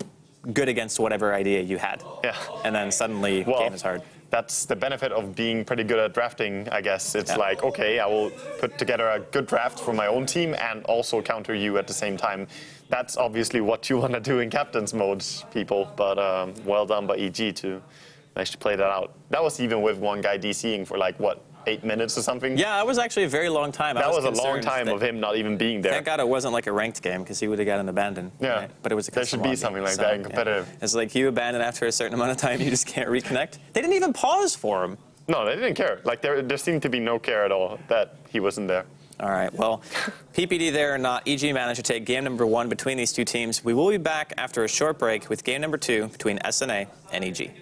good against whatever idea you had. Yeah. And then suddenly, game is hard. That's the benefit of being pretty good at drafting, I guess. It's like, okay, I will put together a good draft for my own team and also counter you at the same time. That's obviously what you want to do in captain's mode, people. But well done by EG to actually play that out. That was even with one guy DCing for like, what, 8 minutes or something? Yeah, that was actually a very long time. That was a long time of him not even being there. Thank God it wasn't like a ranked game, because he would have gotten abandoned. Yeah, right? But it was a there should be something like that in competitive. Yeah. It's like you abandon after a certain amount of time, you just can't reconnect. They didn't even pause for him. No, they didn't care. Like there seemed to be no care at all that he wasn't there. All right, well, PPD there or not, EG managed to take game number 1 between these two teams. We will be back after a short break with game number 2 between SNA and EG.